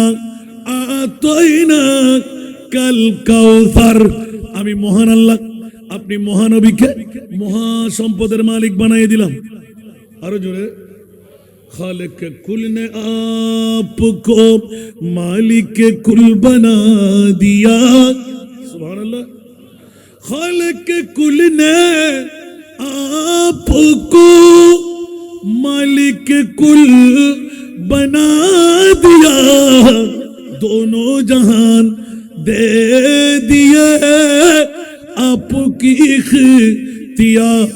আতাইনা কাল কাউসার আমি মহান আল্লাহ আপনি মহানবীকে মহা সম্পদের মালিক বানিয়ে দিলাম আরো জোরে खालिक कुल ने आपको मालिक कुल बना दिया सुभान अल्लाह खालिक कुल ने आपको मालिक कुल बना दिया दोनों जहान दे दिए आपकी इख्तियार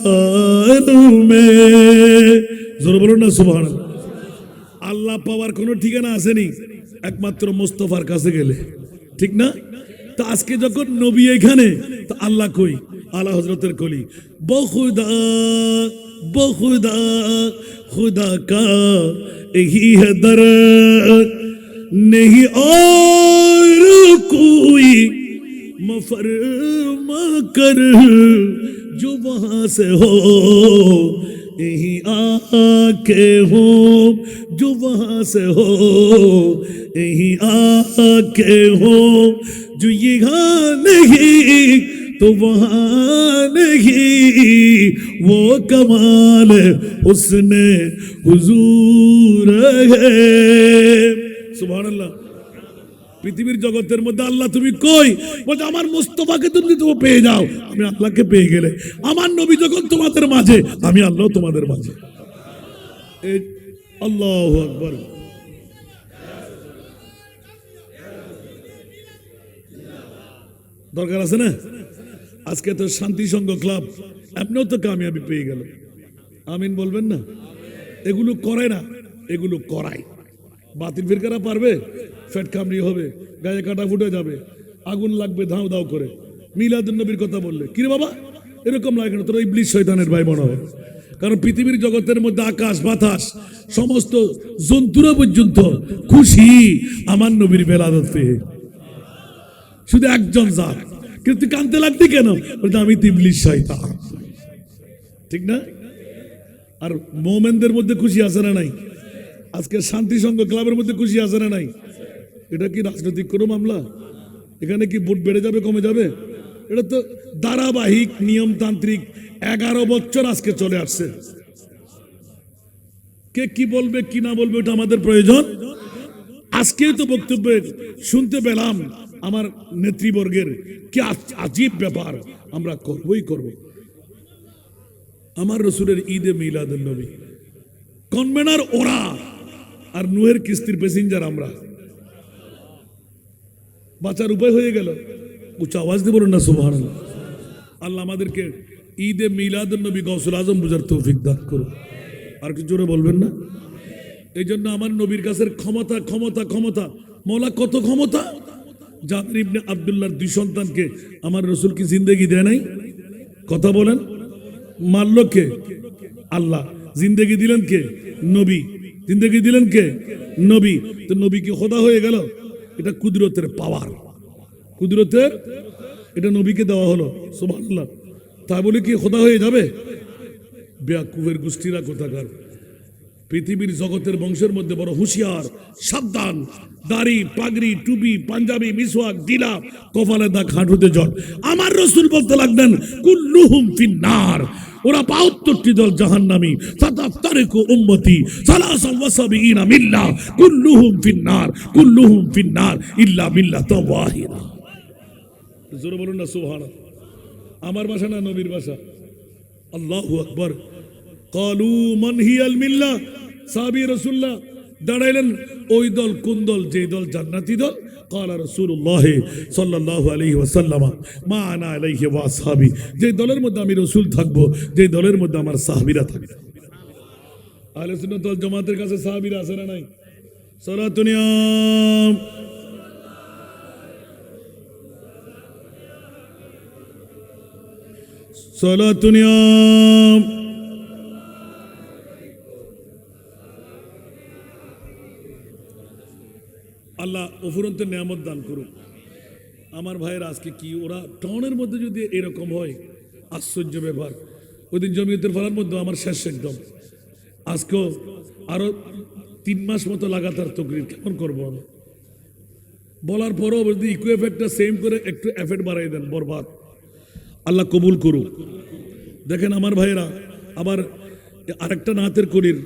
में जोर बोलो ना सुभान अल्लाह আল্লাহ পাওয়ার কোনো ঠিকানা আসেনি একমাত্র মুস্তাফার কাছে গেলে ঠিক না তো আজকে যখন নবী এখানে তো আল্লাহ কই আলা হযরতের কলি বহুদা বহুদা खुदा का यही है दर नहीं और कोई मफरमा कर जो वहां से हो यही आके हो जो वहां से हो यही आके हो जो यहाँ नहीं तो वहां नहीं वो कमाल उसने हुजूर है सुभान अल्लाह পৃথিবীর জগতের মধ্যে আল্লাহ তুমি কই বলে আমার মুস্তাফাকে তুমি পেয়ে যাও আমি আল্লাহকে পেয়ে গেলে আমার নবী যখন তোমাদের মাঝে আমি আল্লাহ তোমাদের মাঝে আল্লাহু আকবার দরকার আছে না আজকে তো শান্তি সংঘ ক্লাব এমনও তো কামিয়াবি পেয়ে গেল আমিন বলবেন না এগুলো করে না এগুলো করায় বাতিল ফিরকারা পারবে ফেট কামড়ি হবে গায়ে কাটা ফুটে যাবে আগুন লাগবে ধাও ধাও করে মিলাদুন নবীর কথা বললে কি রে বাবা এরকম লাগে না তোরা ইবলিস শয়তানের ভাই মনে হবে কারণ পৃথিবীর জগতের মধ্যে আকাশ বাতাস সমস্ত জন্তুরা পর্যন্ত খুশি আমার নবীর বেলাদত পেয়ে শুধু একজন জাত কিন্তু কানতে লাগতে কেন বলতে আমি তো ইবলিস শয়তান ঠিক না আর মুমিনদের মধ্যে খুশি আছে না নাই আজকে শান্তি সংঘ ক্লাবের মধ্যে খুশি আছে না নাই এটা কি রাজনৈতিক কোনো মামলা এখানে কি ভোট বেড়ে যাবে কমে যাবে এটা তো ধারাবাহিক নিয়মতান্ত্রিক 11 বছর আজকে চলে আসছে। কে কি বলবে কি না বলবে ওটা আমাদের প্রয়োজন। আজকেই তো বক্তব্য শুনতে পেলাম আমার নেতৃবর্গের, কি আজীব ব্যাপার, আমরা করবই করব। আমার রসুলের ঈদে মিলাদুন নবী কনভেনার ওরা, আর নুহের কিস্তির প্যাসেঞ্জার আমরা। বাঁচার উপায় হয়ে গেল। উচ্চ আওয়াজ দিয়ে বলুন না সুবহানাল্লাহ। আল্লাহ আমাদেরকে ঈদে মিলাদুন নবী গৌসুল আজম বুঝার তৌফিক দান করুন। আর কিছু জোরে বলবেন না? এই জন্য আমার নবীর কাছে ক্ষমতা ক্ষমতা ক্ষমতা, মৌলা কত ক্ষমতা। জাবির ইবনে আব্দুল্লাহর 2 সন্তানকে আমার রসুল কি জিন্দেগি দেয় নাই? কথা বলেন। মারল কে? আল্লাহ। জিন্দেগি দিলেন কে? নবী। জিন্দেগি দিলেন কে? নবী। তো নবী কি খোদা হয়ে গেল? এটা কুদরতের পাওয়ার, কুদরতের, এটা নবীকে দেওয়া হলো। সুবহানাল্লাহ। তা বলে কি খোদা হয়ে যাবে? বেয়াকুফের গোষ্ঠীরা কোথাকার। পৃথিবীর জগতের বংশের মধ্যে বড় হুঁশিয়ার, সাবধান। দাড়ি, পাগড়ি, টুপি, পাঞ্জাবি, মিসওয়াক, দিলা, কপালে দাগ, হাঁটুতে জল। আমার রসুল বলতে লাগলেন কুল্লুহুম ফিন্নার, ওরা 72টি দল জাহান্নামী। সাতাফতারিকু উম্মতি সালাসান ওয়া সাবিঈনা মিল্লাহ কুল্লুহুম ফিন্নার, কুল্লুহুম ফিন্নার ইল্লা মিল্লাতান ওয়াহিদা। জোরে বলুন না সুবহানাল্লাহ। আমার ভাষা না নবীর ভাষা। আল্লাহু আকবার। ক্বালু মান হিয়াল মিল্লাহ, সাহাবী রাসূলুল্লাহ দাঁড়াইলেন, ওই দল কোন দল? যে দল জান্নাতি দল। ক্বালা রাসূলুল্লাহ সাল্লাল্লাহু আলাইহি ওয়াসাল্লাম মা আনা আলাইহি ওয়া আসহাবি, যে দলের মধ্যে আমি রাসূল থাকবো, যে দলের মধ্যে আমার সাহাবীরা থাকবে। আহলে সুন্নাত ওয়াল জামাতের কাছে সাহাবীরা আছে না নাই? সালাতুন ইয়া সালাতুন ইয়া আল্লাহ অফুরন্ত নিয়ামত দান করুক। আমার ভাইয়ের আজকে কি ওরা টাউনের মধ্যে যদি এরকম হয়, আশ্চর্য ব্যাপার। ওই দিন জমিয়তের ফলার মধ্যে আমার শেষ একদম। আজকেও আরো 3 মাস মতো লাগাতার তকরির, কেমন করবো আমি? বলার পরও যদি ইকো এফেক্টটা সেম করে একটু এফেক্ট বাড়াই দেন, বরবাদ। আল্লাহ কবুল করুক। দেখেন আমার ভাইয়েরা, আবার আরেকটা নাতের করির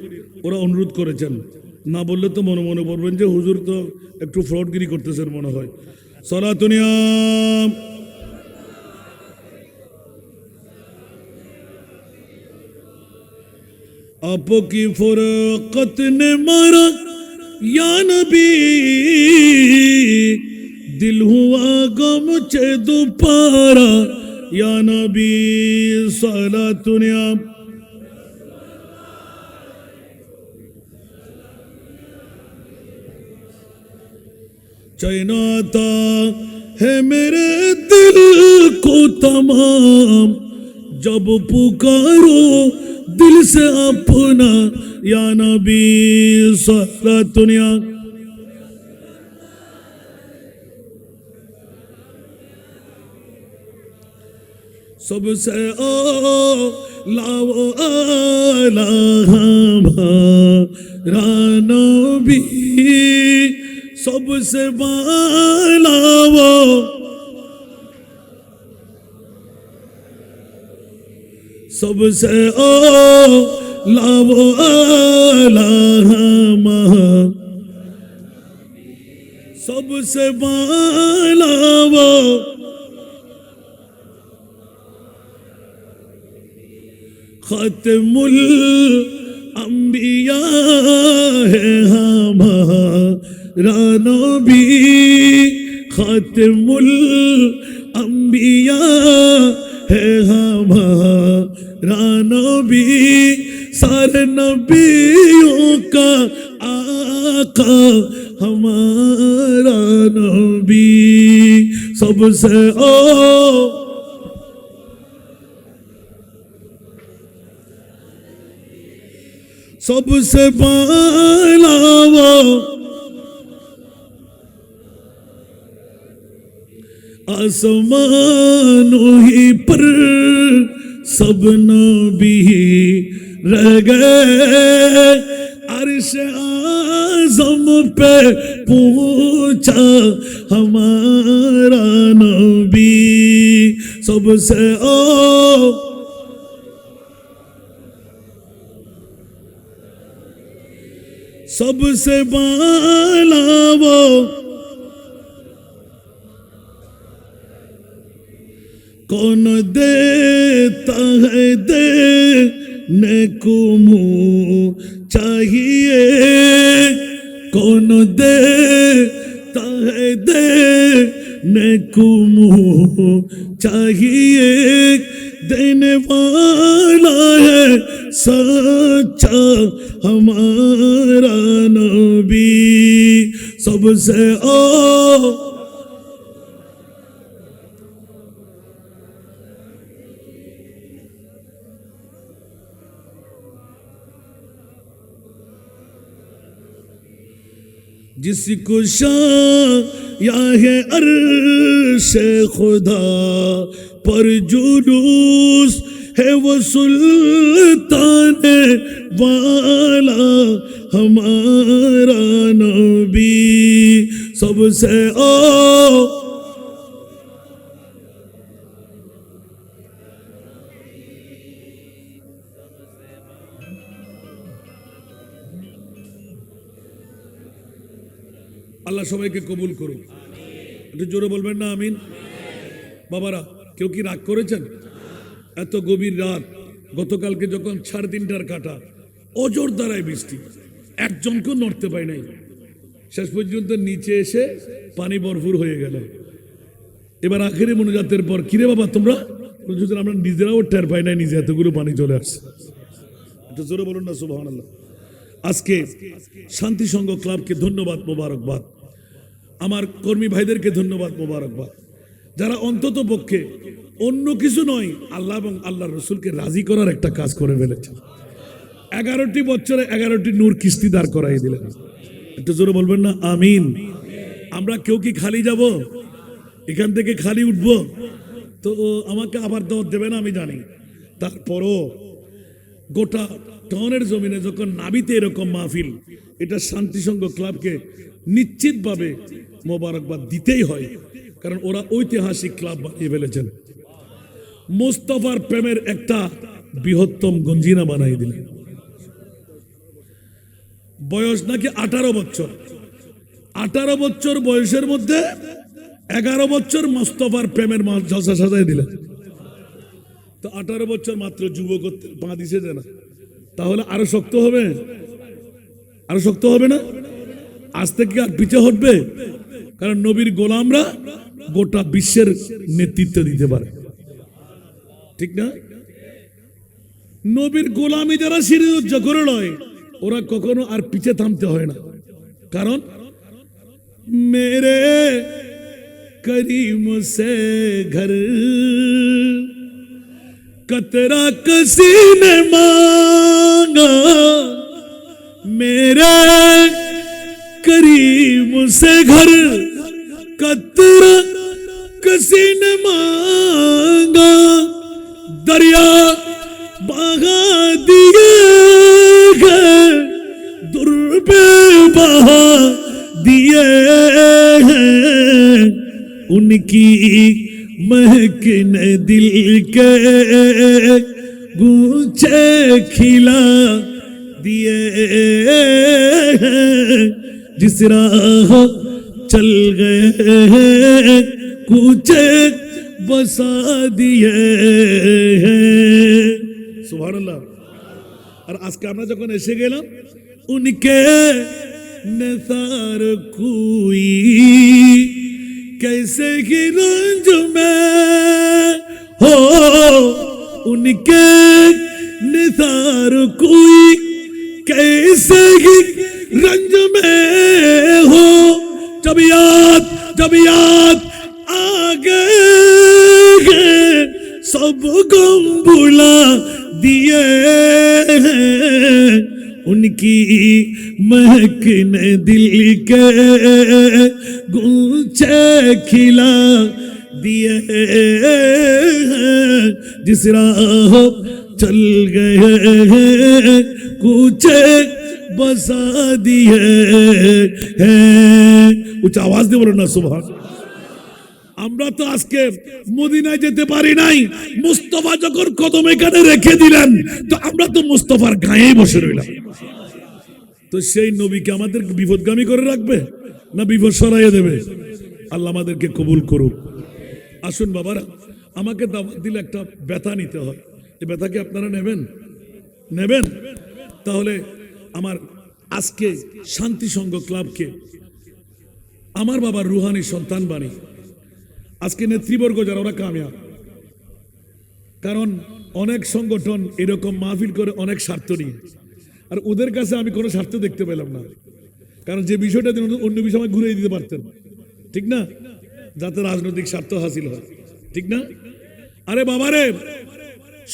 ওরা অনুরোধ করেছেন, না বললে তো মনে মনে বলবেন যে হুজুর তো একটু ফ্রডগিরি করতেছেন মনে হয়। সালাতুন ইয়া আপকি ফুরকত নে মারা ইয়া নবী, দিল হুয়া গম চে দুপারা ইয়া নবী। সালাতুন ইয়া चैनाता है मेरे दिल को तमाम, जब पुकारो दिल से अपना या नबी सलातुन या। सबसे लाओ आला हमारा नबी, सबसे बाला वो, सबसे लाओ आला हमारा, सबसे बाला वो, खत्मुल अंबिया है हमारा नबी, खत्मुल अंबिया है हमारा नबी, सारे नबियों का आका हमारा नबी। सबसे सबसे बाला वो, आसमानों ही पर सब नबी रह गए, अर्श आज़म पे पूछा हमारा नबी सबसे सबसे बाला वो कौन देता है देने को मुँह चाहिए कौन देता है देने को मुँह चाहिए देने वाला है सच्चा हमारा नबी सबसे जिसको शाया है अर्श खुदा पर जुलूस है वो सुल्तान वाला हमारा नबी सबसे আল্লাহ সবাইকে কবুল করুন একটু জোরে বলবেন না আমিন বাবারা কেউ কি রাগ করেছেন এত গভীর রাত গতকালকে যখন 3:30টার কাটা অজর দ্বারায় বৃষ্টি একজনকেও নড়তে পাই নাই শেষ পর্যন্ত নিচে এসে পানি ভরপুর হয়ে গেল এবার আখেরি মোনাজাতের পর কিরে বাবা তোমরা আমরা নিজেরাও টের পাই নাই নিজে এতগুলো পানি চলে আসছে একটু জোরে বলুন না সুবহানাল্লাহ আজকে শান্তি সংঘ ক্লাবকে ধন্যবাদ মোবারকবাদ আমার কর্মী ভাইদেরকে ধন্যবাদ মোবারকবাদ যারা অন্তত পক্ষে অন্য কিছু নয় আল্লাহ এবং আল্লাহর রাসূলকে রাজি করার একটা কাজ করে ফেলেছে 11টি বছরে 11টি নূর কিস্তি দাঁড় করাই দিলেন একটু জোরে বলবেন না আমিন আমরা কেউ কি খালি যাব এখান থেকে খালি উঠবো তো আমাকে আবার দাওয়াত দেবে না আমি জানি তারপরও গোটা টাউনের জমিনে যখন নাবিতে এরকম মাহফিল এটা শান্তি সংঘ ক্লাবকে নিশ্চিতভাবে মোবারকবাদ দিতেই হয় কারণ ওরা ঐতিহাসিক ক্লাব বানিয়ে ফেলেছেন মোস্তফার প্রেমের একটা বৃহত্তম গঞ্জিনা বানিয়ে দিলেন বয়স নাকি 18 বছর 18 বছর বয়সের মধ্যে 11 বছর মোস্তফার প্রেমের জলসা সাজাই দিলেন তো 18 বছর মাত্র যুবক পা দিছে না তাহলে আরো শক্ত হবে না আজ থেকে আর পিছে হটবে কারণ নবীর গোলামরা গোটা বিশ্বের নেতৃত্ব দিতে পারে ঠিক না নবীর গোলামি যারা সিরিজ করে লয় ওরা কখনো আর পিছে থামতে হয় না কারণ মেরে করিম সে ঘর कतरा किसी ने मांगा मेरे करीम से घर कतरा किसी ने मांगा दरिया बहा दिए गए दुर्बे बहा दिए हैं उनकी महकने दिल के गूंचे खिला दिए जिस राह चल गए कूचे बसा दिए सुभानअल्लाह और आज के আমরা যখন এসে গেলাম उनके नसार कोई कैसे ही रंज में हो उनके निसार कोई कैसे ही रंज में हो जब याद आ गए सब गम भुला दिए हैं उनकी महकने दिल के गूंचे खिला दिए जिस राह चल गए कूचे बसा दिए हैं উচ্চ আওয়াজ দিয়ে বলুন না সুবহান। আমরা তো আজকে মদিনায় যেতে পারি নাই, মুস্তাফা যখন কদম এখানে রেখে দিলেন তো আমরা তো মুস্তাফার গায়েই বসে রইলাম। তো সেই নবীকে আমাদের বিপদগামী করে রাখবে না বিপদ সরাইয়ে দেবে? আল্লাহ আমাদেরকে কবুল করুক। আসুন বাবারা, আমাকে দাওয়াত দিলে একটা ব্যথা নিতে হয়, এই ব্যথা কি আপনারা নেবেন? নেবেন? তাহলে আমার আজকে শান্তি সংঘ ক্লাবকে আমার বাবার রুহানি সন্তান বাণী, আজকে নেতৃবর্গ যারা ওরা কামিয়াব, কারণ অনেক সংগঠন এরকম মাহফিল করে অনেক স্বার্থ নিয়ে, আর ওদের কাছে আমি কোনো স্বার্থ দেখতে পেলাম না। কারণ যে বিষয়টা অন্য বিষয় ঘুরিয়ে দিতে পারতেন, ঠিক না, যাতে রাজনৈতিক স্বার্থ হাসিল হয়, ঠিক না? আরে বাবারে,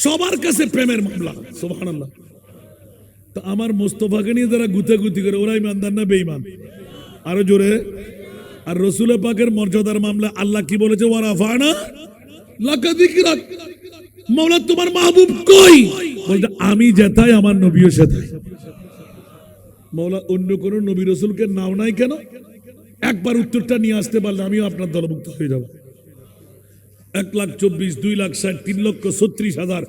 সবার কাছে প্রেমের মামলা, সুবহানাল্লাহ। তো আমার মোস্তফাকে নিয়ে যারা গুতাগুতি করে ওরা ইমানদার না বেঈমান? আরো জোরে। আর রসুল পাকের মর্যাদার মামলা আল্লাহ কি বলেছে? ওয়ারাফানা লাকা যিকরাক। মাওলা তোমার মাহবুব কই? বলতে আমি যেথাই আমার নবীও সেথাই। মাওলা অন্য কোন নবী রসুলকে নাও নাই কেন? একবার উত্তরটা নিয়ে আসতে পারলে আমিও আপনার দলভুক্ত হয়ে যাব। 1,24,000, 2,60,000, 3,36,000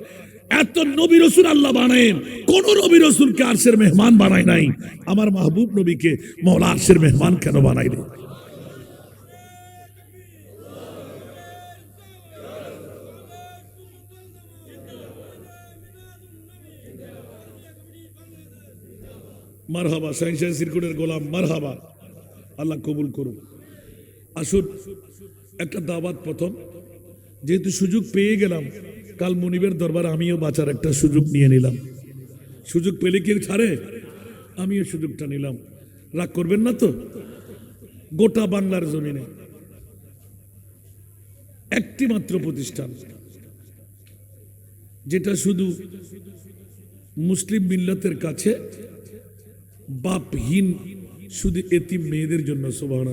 এত নবী রসুল আল্লাহ বানায়েন, কোন নবী রসুলকে আরশের মেহমান বানায় নাই। আমার মাহবুব নবীকে মাওলা আরশের মেহমান কেন বানাইনি? মারহাবা, সাইন্স সিরকুটের গোলাম, মারহাবা, আল্লাহ কবুল করুন। আসুন একটা দাওয়াত, প্রথম যেহেতু সুযোগ পেয়ে গেলাম, কাল মুনিবের দরবার আমিও বাঁচার একটা সুযোগ নিয়ে নিলাম। সুযোগ পেলে কেউ ছাড়ে? আমিও সুযোগটা নিলাম, রাগ করবেন না তো? গোটা বাংলার জমিনে একটি মাত্র প্রতিষ্ঠান যেটা শুধু মুসলিম মিল্লাতের কাছে বাপহীন, শুধু এতিম মেয়েদের জন্য, সুবহানাল্লাহ।